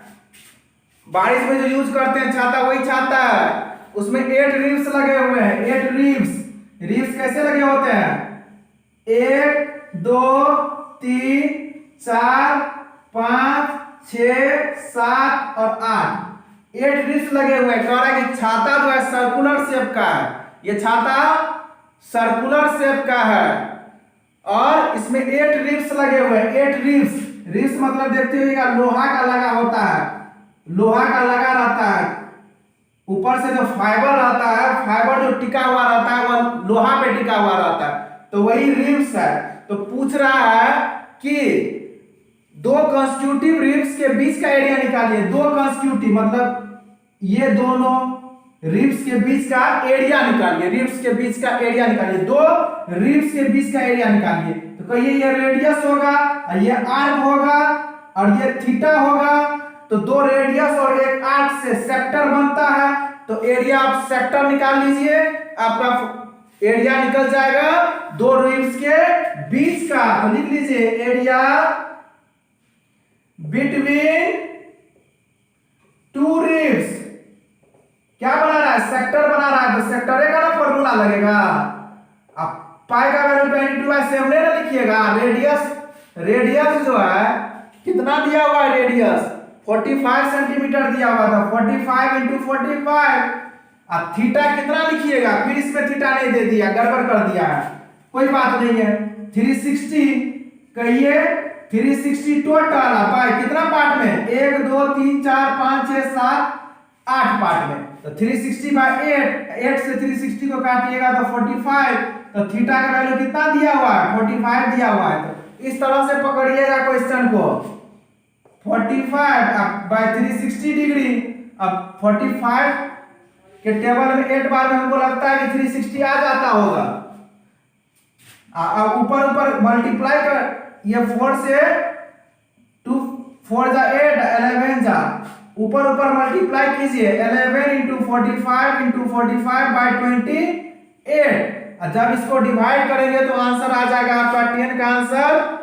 बारिश में जो यूज करते हैं छाता, वही छाता है। उसमें 8 रिब्स लगे हुए हैं, 8 रिब्स। रिब्स कैसे लगे होते हैं? 1 2 3 4 5 6 7 और 8, 8 रिब्स लगे हुए हैं। कह रहा है कि छाता जो है सर्कुलर शेप का है, ये छाता सर्कुलर शेप का है और इसमें 8 रिब्स लगे हुए हैं, 8 रिब्स। रिब्स मतलब देखते होइएगा लोहा का लगा होता है, लोहा का लगा रहता है, ऊपर से जो फाइबर रहता है, फाइबर जो टिका हुआ रहता है वह लोहा पे टिका हुआ रहता है, तो वही रिब्स है। तो पूछ रहा है कि दो कंस्टिट्यूटिव रिब्स के बीच का एरिया निकालिए। दो कंस्टिट्यूटिव मतलब ये दोनों रिब्स के बीच का एरिया निकालिए, रिब्स के बीच का एरिया निकालिए, दो रिब्स के बीच का एरिया निकालिए। तो कहिए ये रेडियस होगा, ये आर्क होगा और ये थीटा होगा। तो दो रेडियस और एक आर्क से सेक्टर बनता है, तो एरिया ऑफ सेक्टर निकाल लीजिए, आपका एरिया निकल जाएगा दो रिब्स के बीच का। तो लिख लीजिए एरिया बिटवीन टू रिब्स। क्या बना रहा है? सेक्टर बना रहा है, तो सेक्टर का ना फॉर्मूला लगेगा। अब पाई का वैल्यू 22/7 ना लिखिएगा। रेडियस, रेडियस जो है कितना दिया हुआ है? रेडियस 45 सेंटीमीटर दिया हुआ था, 45 इंटू 45। अब थीटा कितना लिखिएगा? फिर इसमें थीटा नहीं दे दिया, गड़बड़ कर दिया है, कोई बात नहीं है। 360 कहिए, 360 टोटल बाय कितना पार्ट में? 1 2 3 4 5 6 7 8 पार्ट में। तो 360/8, 8 से 360 को काटिएगा तो 45। तो थीटा का वैल्यू कितना दिया हुआ है? 45 दिया हुआ है। तो इस तरह से पकड़िएगा क्वेश्चन को, 45/360 डिग्री। अब 45 के टेबल में 8 बार में हमको लगता है कि 360 आ जाता होगा। अब ऊपर ऊपर मल्टीप्लाई कर, ये 4 से 2 4 जा 8, 11 जा, ऊपर ऊपर मल्टीप्लाई कीजिए। 11 इंटू 45 इंटू 45/28। जब इसको डिवाइड करेंगे तो आंसर आ जाएगा आपका 10 का आंसर।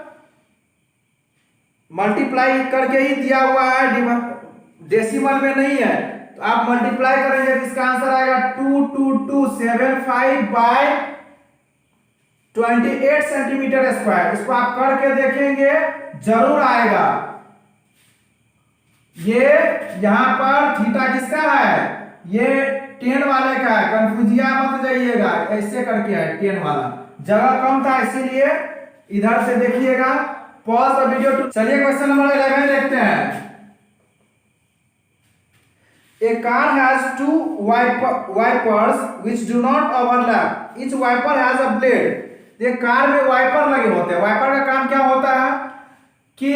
मल्टीप्लाई करके ही दिया हुआ है, डेसिमल में नहीं है। तो आप मल्टीप्लाई करेंगे तो इसका आंसर आएगा 2275/28 सेंटीमीटर स्क्वायर। इसको आप करके देखेंगे जरूर आएगा। ये यहां पर थीटा किसका है? ये 10 वाले का है, कंफ्यूजिया मत जाइएगा, ऐसे करके है 10 वाला, जगह कम था इसीलिए। इधर से देखिएगा, पॉज द वीडियो टू। चलिए क्वेश्चन नंबर 11 देखते हैं। A car has two wipers which do not overlap. Each wiper has a blade. ये कार में वाइपर लगे होते हैं। वाइपर का काम क्या होता है कि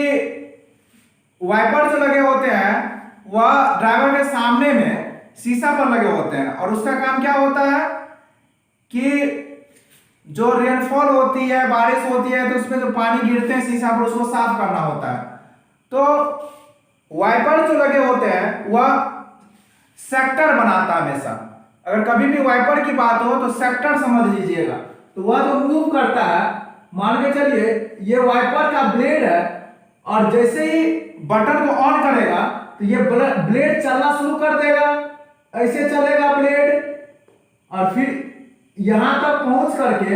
वाइपर जो लगे होते हैं वह ड्राइवर के सामने में शीशा पर लगे होते हैं, और उसका काम क्या होता है कि जो रेनफॉल होती है, बारिश होती है, तो उसमें जो पानी गिरते हैं शीशा पर, उसको साफ करना होता है। तो वाइपर जो लगे होते हैं वह सेक्टर बनाता है हमेशा। अगर कभी भी वाइपर की बात हो तो सेक्टर समझ लीजिएगा। तो वह जो मूव करता है, मान के चलिए ये वाइपर का ब्लेड है, और जैसे ही बटन को ऑन करेगा तो ये ब्लेड चलना शुरू कर देगा, ऐसे चलेगा ब्लेड, और फिर यहां तक पहुंच करके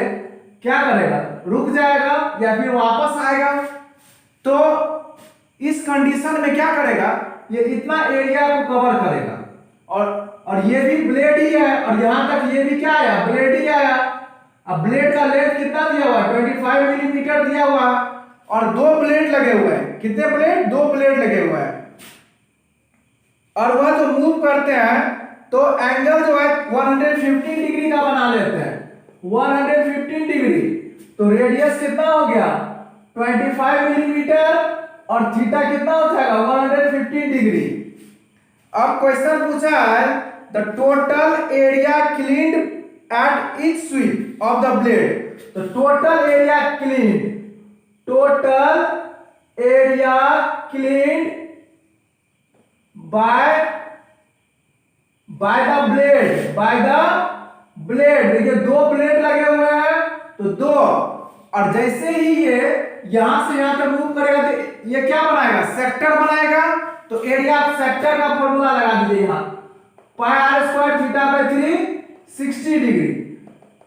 क्या करेगा? रुक जाएगा या फिर वापस आएगा। तो इस कंडीशन में क्या करेगा? ये इतना एरिया को कवर करेगा, और ये भी ब्लेड ही है, और यहां तक ये भी क्या आया? ब्लेड ही आया। अब ब्लेड का लेंथ कितना दिया हुआ है 25 मिलीमीटर दिया हुआ है और दो ब्लेड लगे हुए हैं। कितने ब्लेड? दो ब्लेड लगे हुए हैं और वह जो मूव करते हैं तो एंगल जो है 115 डिग्री का बना लेते हैं, 115 डिग्री। तो रेडियस कितना हो गया 25 मिलीमीटर और थीटा कितना हो जाएगा 115 डिग्री। अब क्वेश्चन पूछा है the total area cleaned at each sweep of the blade. तो total area cleaned, total area cleaned by the blade, by the blade. देखिए दो ब्लेड लगे हुए हैं तो दो, और जैसे ही ये यहां से यहां तक मूव करेगा तो ये क्या बनाएगा सेक्टर बनाएगा। तो एरिया ऑफ सेक्टर का फॉर्मूला लगा दीजिए यहां pi are square theta by 3 60 degree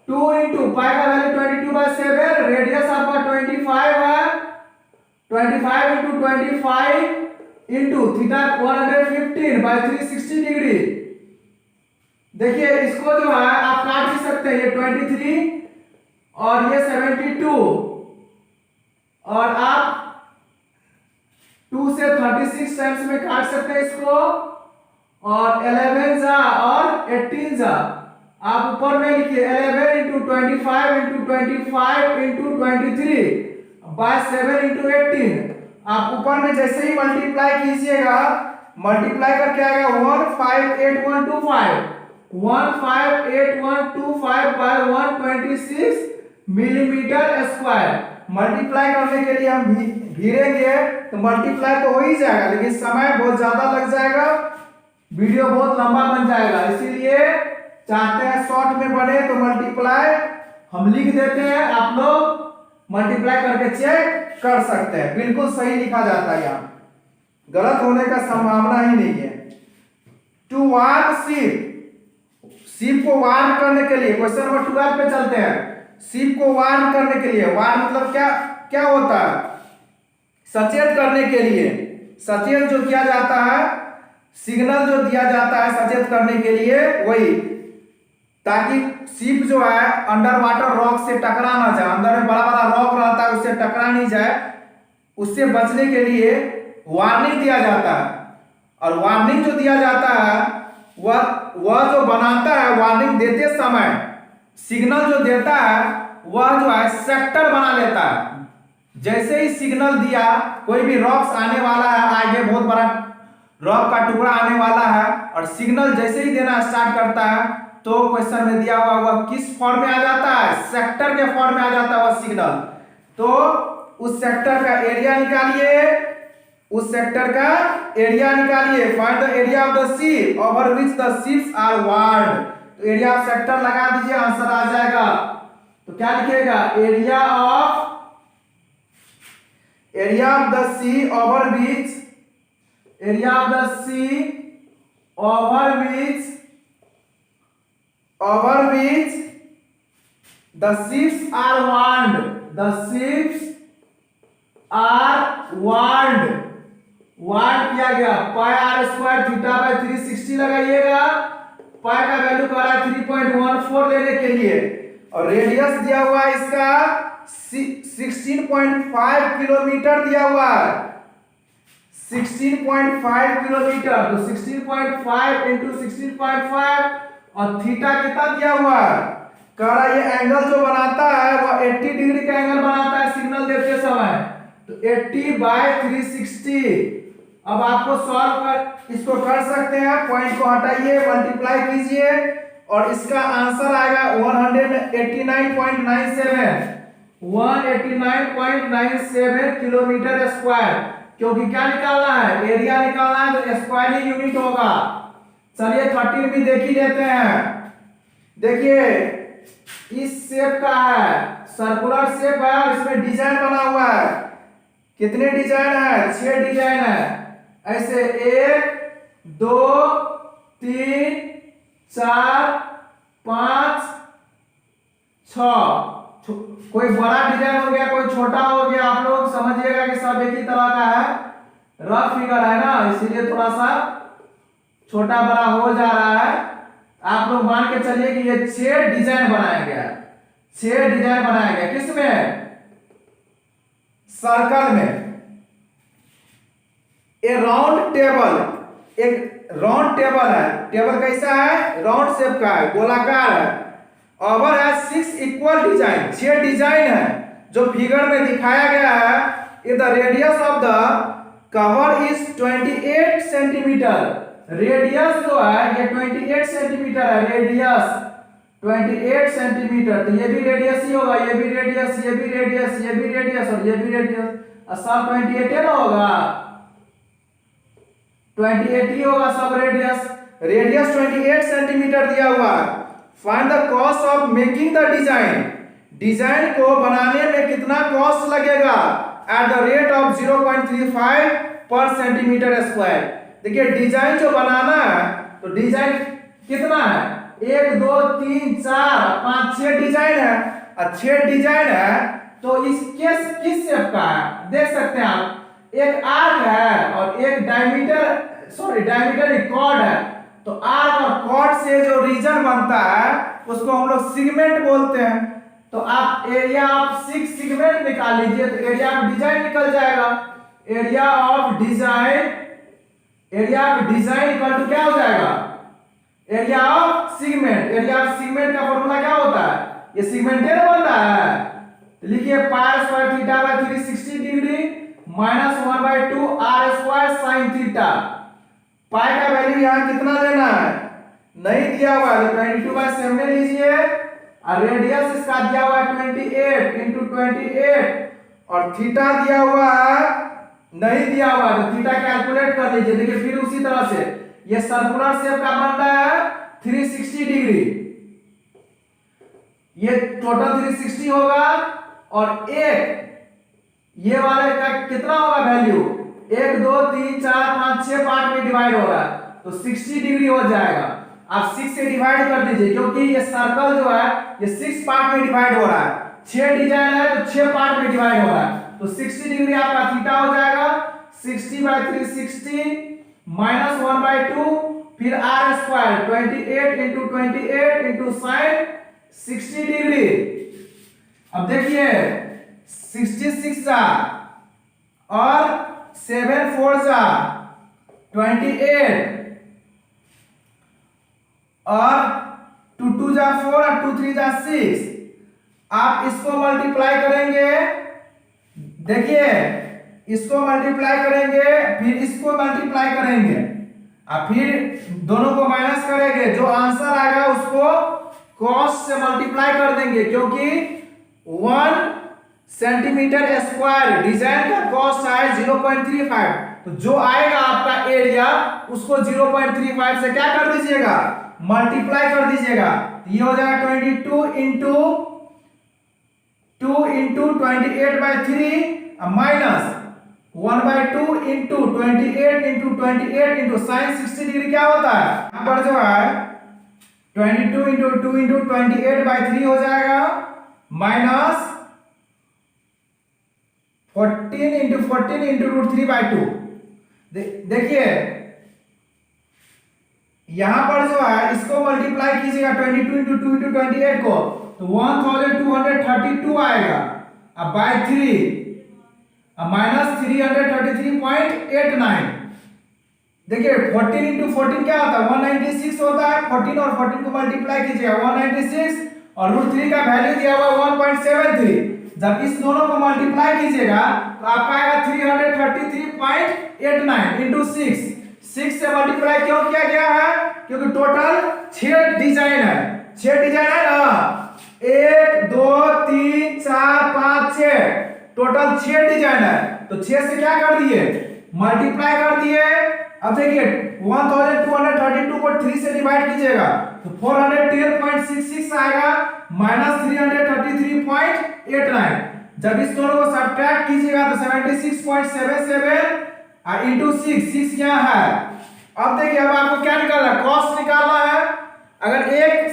2 into pi का वैल्यू 22/7, रेडियस आपका 25 है, 25 into 25 into theta 115 by 360 degree. देखिए इसको जो है आप काट भी सकते हैं, ये 23 और ये 72 और आप 2 से 36 टाइम्स में काट सकते हैं इसको, और 11 जा और 18 जा आप ऊपर में लिखिए 11 into 25 into 25 into 23 by 7 into 18। आप ऊपर में जैसे ही मल्टीप्लाई कीजिएगा, मल्टीप्लाई करके आएगा 158125 158125 बाय 126 मिलीमीटर स्क्वायर। मल्टीप्लाई करने के लिए हम घिरेंगे तो मल्टीप्लाई तो हो ही जाएगा, लेकिन समय बहुत ज्यादा लग जाएगा, वीडियो बहुत लंबा बन जाएगा। इसीलिए चाहते हैं शॉर्ट में बने तो मल्टीप्लाई हम लिख देते हैं, आप लोग मल्टीप्लाई करके चेक कर सकते हैं। बिल्कुल सही लिखा जाता है, यहाँ गलत होने का संभावना ही नहीं है। टू वार्न सीप, सीप को वार्न करने के लिए क्वेश्चन नंबर 12 पे चलते हैं। सीप को वार्न करने के लिए, वार्न मतलब क्या क्या होता है सचेत करने के लिए, सचेत जो किया जाता है, सिग्नल जो दिया जाता है सचेत करने के लिए, वही ताकि शिप जो है अंडर वाटर रॉक से टकरा ना जाए, अंदर में बड़ा बड़ा रॉक रहता है उससे टकरा नहीं जाए, उससे बचने के लिए वार्निंग दिया जाता है। और वार्निंग जो दिया जाता है वह जो बनाता है वार्निंग देते समय सिग्नल जो देता है वह जो है सेक्टर बना लेता है। जैसे ही सिग्नल दिया कोई भी रॉक्स आने वाला है, आगे बहुत बड़ा रॉक का टुकड़ा आने वाला है, और सिग्नल जैसे ही देना स्टार्ट करता है तो क्वेश्चन में दिया हुआ वह किस फॉर्म में आ जाता है सेक्टर के फॉर्म में आ जाता है वह सिग्नल। तो उस सेक्टर का एरिया निकालिए, उस सेक्टर का एरिया निकालिए, find the area of the sea over which the ships are warned. तो एरिया ऑफ सेक्टर लगा दीजिए, आंसर आ जाएगा। तो क्या लिखिएगा area of the sea over which, area of the sea over which the ships are warned, the ships are warned, warn किया गया। Pi are square theta by 360 लगाइएगा, पाई का वैल्यू कह रहा है 3.14 लेने के लिए, और रेडियस दिया हुआ है इसका 16.5 किलोमीटर दिया हुआ है, 16.5 किलोमीटर। तो 16.5 इंटू 16.5 और थीटा कितना दिया हुआ है, कह रहा है ये एंगल जो बनाता है वह 80 डिग्री का एंगल बनाता है सिग्नल देते समय। तो 80 बाय 360। अब आपको सॉल्व कर इसको कर सकते हैं, पॉइंट को हटाइए, मल्टीप्लाई कीजिए और इसका आंसर आएगा 189.97 किलोमीटर स्क्वायर। क्योंकि क्या निकालना है एरिया निकालना है तो स्क्वायर ही यूनिट होगा। चलिए 13 भी देख ही लेते हैं। देखिए इस शेप का है, सर्कुलर शेप है और इसमें डिजाइन बना हुआ है। कितने डिजाइन है 6 डिजाइन है। ऐसे 1 2 3 4 5 6। कोई बड़ा डिजाइन हो गया कोई छोटा हो गया, आप लोग समझिएगा कि सब एक ही तरह का है, रफ फिगर है ना, इसीलिए थोड़ा सा छोटा बड़ा हो जा रहा है। आप लोग मान के चलिए कि ये 6 डिजाइन बनाया गया है, 6 डिजाइन बनाया गया, किसमें? सर्कल में। ए राउंड टेबल, एक राउंड टेबल है, टेबल कैसा है? राउंड शेप का है, गोलाकार है। ओवर है 6 इक्वल डिजाइन, 6 डिजाइन है जो फिगर में दिखाया गया है। If the radius of the cover is 28 centimetre, radius जो है ये 28 सेंटीमीटर है, रेडियस 28 सेंटीमीटर। तो ये भी रेडियस ही होगा, ये भी रेडियस, ये भी रेडियस, ये भी रेडियस और ये भी रेडियस, सब 28 है ना होगा, 28 ही होगा सब रेडियस। रेडियस 28 सेंटीमीटर दिया हुआ है। Find the cost of making the design, design को बनाने में कितना कॉस्ट लगेगा? एट द रेट ऑफ 0.35 पर सेंटीमीटर स्क्वायर। देखिए डिजाइन जो बनाना है तो डिजाइन कितना है? 1 2 3 4 5 6 डिजाइन है, और 6 डिजाइन है तो इस किस शेप का है? देख सकते हैं आप, एक आर्क है और एक डायमीटर कॉर्ड है। तो आर्क और कॉर्ड से जो रीजन बनता है उसको हम लोग सेगमेंट बोलते हैं। तो आप एरिया ऑफ 6 सेगमेंट निकाल लीजिए तो एरिया ऑफ डिजाइन निकल जाएगा। Area of design equal to क्या हो जाएगा? Area of segment. Area of segment का फॉर्मूला क्या होता है? ये सेगमेंटेड बनता है, तो लिखिए pi square theta by 360 degree minus 1/2 are square sine theta. Pi का वैल्यू यहां कितना लेना है? नहीं दिया हुआ है, 22/7 ले लीजिए, और रेडियस इसका दिया हुआ है 28 × 28, और थीटा दिया हुआ है, नहीं दिया हुआ है तो थीटा कैलकुलेट कर लीजिए। देखिए फिर उसी तरह से ये सर्कुलर शेप का बन रहा है 360 डिग्री, ये टोटल 360 होगा, और एक ये वाले का कितना होगा वैल्यू? 1 2 3 4 5 6 पार्ट में डिवाइड हो रहा है तो 60 डिग्री हो जाएगा। आप 6 से डिवाइड कर दीजिए क्योंकि ये सर्कल जो है ये 6 पार्ट में डिवाइड हो रहा है, 6 डिजाइन है तो 6 पार्ट में डिवाइड हो रहा है, तो 60 डिग्री आपका थीटा हो जाएगा 60/360 माइनस 1/2, फिर आर स्क्वायर 28 × 28 × साइन 60 डिग्री। अब देखिए 66 जा और 7 4 जा 28, और 2 2 जा 4 और 2 3 जा 6। आप इसको मल्टीप्लाई करेंगे, देखिए इसको मल्टीप्लाई करेंगे, फिर इसको मल्टीप्लाई करेंगे, और फिर दोनों को माइनस करेंगे, जो आंसर आएगा उसको कॉस से मल्टीप्लाई कर देंगे, क्योंकि 1 सेंटीमीटर स्क्वायर डिजाइन का कॉस्ट है 0.35, तो जो आएगा आपका एरिया उसको 0.35 से क्या कर दीजिएगा? मल्टीप्लाई कर दीजिएगा। ये हो जाएगा 22 × 28/3 माइनस 1/2 × 28 × 28 × साइन 60 डिग्री क्या होता है? यहाँ पर जो है 22 × 2 × 28/3 हो जाएगा, माइनस 14 × 14 × √3/2। देखिए यहां पर जो है इसको मल्टीप्लाई कीजिएगा 22 × 2 × 28 को, तो 1232 आएगा, अब बाय 3 माइनस 333.89। देखिए 14 × 14 क्या होता है? 196 होता है। 14 और 14 को मल्टीप्लाई कीजिएगा 196, और √3 का वैल्यू दिया हुआ 1.73। जब इस दोनों को मल्टीप्लाई कीजिएगा तो आपका आएगा 333.89 × 6 से मल्टीप्लाई क्यों किया गया है? क्योंकि टोटल 6 डिजाइन है, 6 डिजाइन है ना, 1 2 3 4 5 6, टोटल 6 डिजाइन है, तो 6 से क्या कर दिए? मल्टीप्लाई कर दिए। अब देखिए 1232 को 3 से डिवाइड कीजिएगा तो 410.66 आएगा, माइनस 333.89। जब इस दोनों को सब्ट्रैक्ट कीजिएगा तो 76.77 इंटू 6 यहाँ है। अब देखिए अब आपको क्या निकालना है? कॉस्ट निकालना है। अगर 1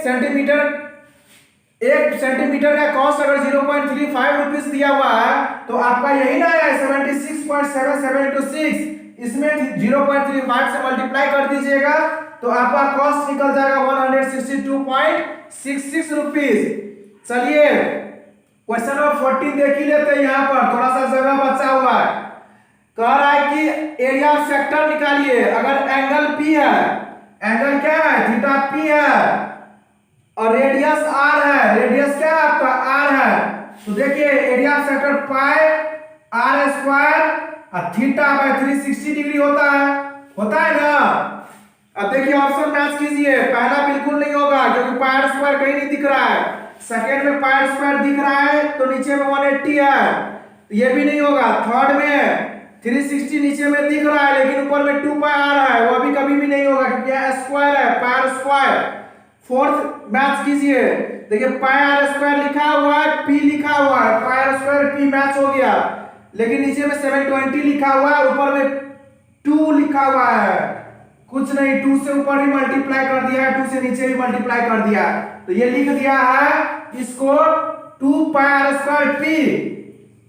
सेंटीमीटर का कॉस्ट अगर 0.35 रुपीस दिया हुआ है तो आपका यही ना है 76.77 इंटू 6, इसमें 0.35 से मल्टीप्लाई कर दीजिएगा तो आपका कॉस्ट निकल जाएगा 162.66 रुपीस। चलिए क्वेश्चन नंबर 14 देख ही लेते हैं। यहाँ पर थोड़ा सा जगह बचा हुआ है। कह रहा है कि एरिया ऑफ सेक्टर निकालिए। अगर एंगल पी है, एंगल क्या है, थीटा पी है, और रेडियस आर है, रेडियस क्या है आपका, आर है, तो देखिए area of sector pi are square और थीटा बाय 360 डिग्री होता है ना। अब देखिए ऑप्शन मैच कीजिए। पहला बिल्कुल नहीं होगा क्योंकि पाई आर स्क्वायर कहीं नहीं दिख रहा है। सेकेंड में पाई आर स्क्वायर दिख रहा है तो नीचे में 180 है, ये भी नहीं होगा। थर्ड में 360 नीचे में दिख रहा है लेकिन ऊपर में 2 पाई आर है, वो भी कभी भी नहीं होगा क्योंकि यह स्क्वायर है, pi are square. Fourth match कीजिए। देखिए पाई आर स्क्वायर लिखा हुआ है, पी लिखा हुआ है, pi are square P match हो गया, लेकिन नीचे में 720 लिखा हुआ है, ऊपर में 2 लिखा हुआ है। कुछ नहीं, 2 से ऊपर ही मल्टीप्लाई कर दिया है, 2 से नीचे ही मल्टीप्लाई कर दिया है, तो ये लिख दिया है इसको 2 pi are square p,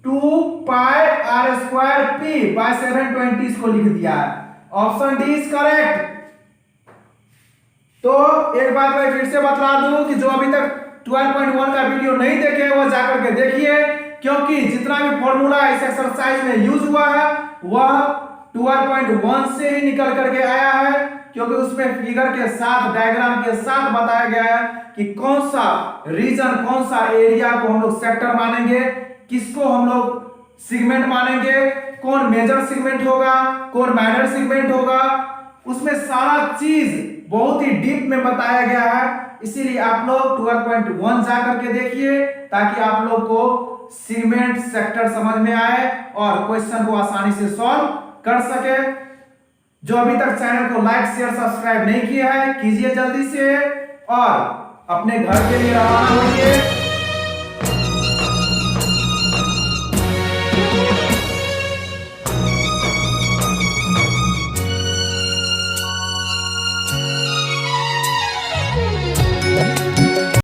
2 pi are square p by 720 इसको लिख दिया है। Option D is correct. तो एक बात मैं फिर से बता दूं कि जो अभी तक 12.1 का वीडियो नहीं देखे वो जाकर के देखिए, क्योंकि जितना भी फॉर्मूला इस एक्सरसाइज में यूज हुआ है वह 12.1 से ही निकल करके आया है, क्योंकि उसमें फिगर के साथ, डायग्राम के साथ बताया गया है कि कौन सा रीजन, कौन सा एरिया को हम लोग सेक्टर मानेंगे, किसको हम लोग सेगमेंट मानेंगे, कौन मेजर सेगमेंट होगा, कौन माइनर सेगमेंट होगा, उसमें सारा चीज बहुत ही डीप में बताया गया है। इसीलिए आप लोग 12.1 जा करके देखिए ताकि आप लोग को सेगमेंट, सेक्टर समझ में आए और क्वेश्चन को आसानी से सॉल्व कर सके। जो अभी तक चैनल को लाइक, शेयर, सब्सक्राइब नहीं किया है कीजिए जल्दी से, और अपने घर के लिए रवाना होइए।